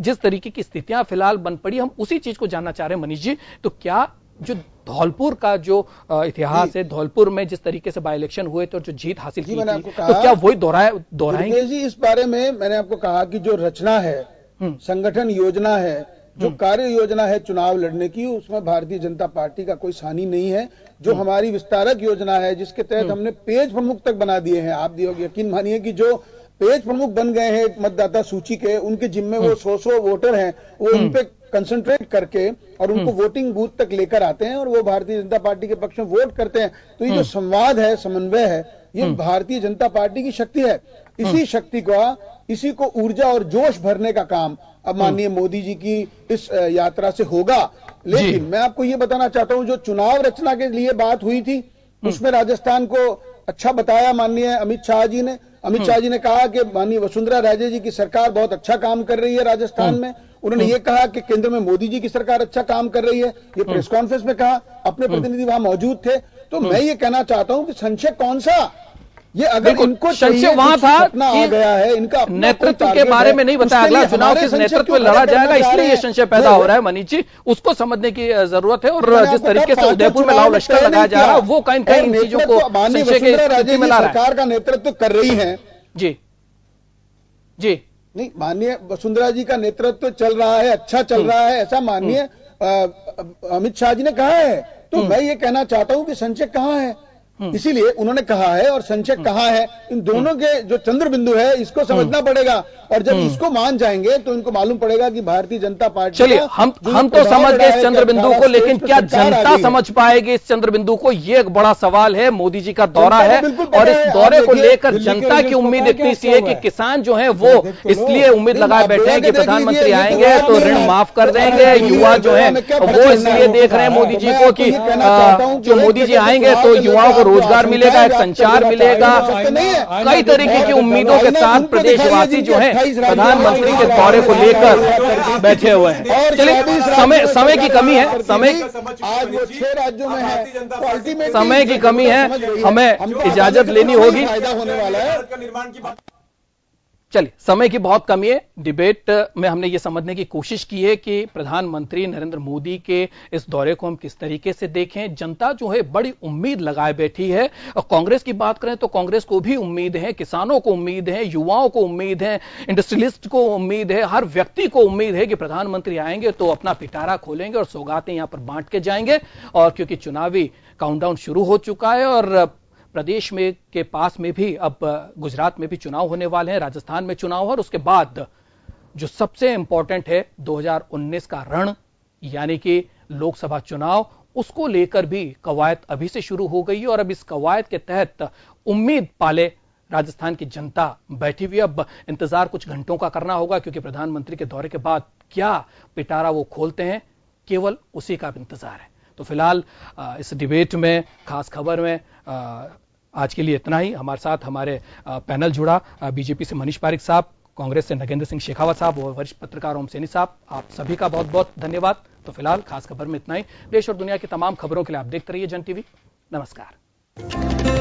जिस तरीके की स्थितियां फिलहाल बन पड़ी, हम उसी चीज को जानना चाह रहे हैं मनीष जी। तो क्या जो धौलपुर का जो इतिहास है, धौलपुर में जिस तरीके से बाई इलेक्शन हुए थे और जो जीत हासिल की थी, तो क्या वही दोहराएंगे? जी, इस बारे में मैंने आपको कहा कि जो रचना है, संगठन योजना है, जो कार्य योजना है चुनाव लड़ने की, उसमें भारतीय जनता पार्टी का कोई सानी नहीं है। जो हमारी विस्तारक योजना है, जिसके तहत हमने पेज प्रमुख तक बना दिए हैं, आप यकीन मानिए कि जो पेज प्रमुख बन गए हैं मतदाता सूची के, उनके जिम्मे वो 100 वोटर हैं, वो उन पे कंसंट्रेट करके और उनको वोटिंग बूथ तक लेकर आते हैं और वो भारतीय जनता पार्टी के पक्ष में वोट करते हैं। तो ये जो संवाद है, समन्वय है, ये भारतीय जनता पार्टी की शक्ति है। इसी शक्ति का, इसी को ऊर्जा और जोश भरने का काम अब माननीय मोदी जी की इस यात्रा से होगा। लेकिन मैं आपको ये बताना चाहता हूं, जो चुनाव रचना के लिए बात हुई थी, उसमें राजस्थान को अच्छा बताया माननीय अमित शाह जी ने। अमित शाह जी ने कहा कि माननीय वसुंधरा राजे जी की सरकार बहुत अच्छा काम कर रही है राजस्थान में। उन्होंने ये कहा कि केंद्र में मोदी जी की सरकार अच्छा काम कर रही है, ये प्रेस कॉन्फ्रेंस में कहा, अपने प्रतिनिधि वहां मौजूद थे। तो मैं ये कहना चाहता हूं कि संशय कौन सा, ये अगर इनको संशय वहां था आ गया है, इनका नेतृत्व के बारे में नहीं बताया, अगला चुनाव किस नेतृत्व में लड़ा जाएगा, इसलिए ये संशय पैदा हो रहा है। मनीष जी, उसको समझने की जरूरत है। और जिस तरीके से उदयपुर में लाव लश्कर लगाया जा रहा है, वो कहीं कहीं इन चीजों को संशय के स्थिति में ला रहा है। सरकार का नेतृत्व कर रही है जी जी नहीं, माननीय वसुंधरा जी का नेतृत्व चल रहा है, अच्छा चल रहा है, ऐसा माननीय अमित शाह जी ने कहा है। तो मैं ये कहना चाहता हूं कि संशय कहां है, इसीलिए उन्होंने कहा है और संशय कहां है, इन दोनों के जो चंद्र बिंदु है, इसको समझना पड़ेगा। और जब इसको मान जाएंगे तो इनको मालूम पड़ेगा कि भारतीय जनता पार्टी, चलिए हम तो समझ गए इस चंद्र बिंदु को, लेकिन क्या जनता समझ पाएगी इस चंद्र बिंदु को, ये एक बड़ा सवाल है। मोदी जी का दौरा है और इस दौरे को लेकर जनता की उम्मीद इतनी सी है कि किसान जो है वो इसलिए उम्मीद लगाए बैठे हैं कि प्रधानमंत्री आएंगे तो ऋण माफ कर देंगे। युवा जो है वो इसलिए देख रहे हैं मोदी जी को कि जो मोदी जी आएंगे तो युवाओं को रोजगार मिलेगा, एक संचार मिलेगा। कई तरीके की उम्मीदों के साथ प्रदेशवासी जो है प्रधानमंत्री के दौरे को लेकर बैठे हुए हैं। चलिए समय की कमी है, आज वो 6 राज्यों में है, समय की कमी है, हमें इजाजत लेनी होगी। चलिए, समय की बहुत कमी है। डिबेट में हमने ये समझने की कोशिश की है कि प्रधानमंत्री नरेंद्र मोदी के इस दौरे को हम किस तरीके से देखें। जनता जो है बड़ी उम्मीद लगाए बैठी है। और कांग्रेस की बात करें तो कांग्रेस को भी उम्मीद है, किसानों को उम्मीद है, युवाओं को उम्मीद है, इंडस्ट्रियलिस्ट को उम्मीद है, हर व्यक्ति को उम्मीद है कि प्रधानमंत्री आएंगे तो अपना पिटारा खोलेंगे और सौगातें यहां पर बांट के जाएंगे। और क्योंकि चुनावी काउंटडाउन शुरू हो चुका है और प्रदेश में के पास में भी अब गुजरात में भी चुनाव होने वाले हैं, राजस्थान में चुनाव और उसके बाद जो सबसे इंपॉर्टेंट है 2019 का रण यानी कि लोकसभा चुनाव, उसको लेकर भी कवायद अभी से शुरू हो गई है। और अब इस कवायद के तहत उम्मीद पाले राजस्थान की जनता बैठी हुई। अब इंतजार कुछ घंटों का करना होगा क्योंकि प्रधानमंत्री के दौरे के बाद क्या पिटारा वो खोलते हैं, केवल उसी का इंतजार है। तो फिलहाल इस डिबेट में, खास खबर में आज के लिए इतना ही। हमारे साथ हमारे पैनल जुड़ा बीजेपी से मनीष पारिक साहब, कांग्रेस से नगेंद्र सिंह शेखावत साहब और वरिष्ठ पत्रकार ओम सैनी साहब, आप सभी का बहुत बहुत धन्यवाद। तो फिलहाल खास खबर में इतना ही। देश और दुनिया की तमाम खबरों के लिए आप देखते रहिए जन टीवी। नमस्कार।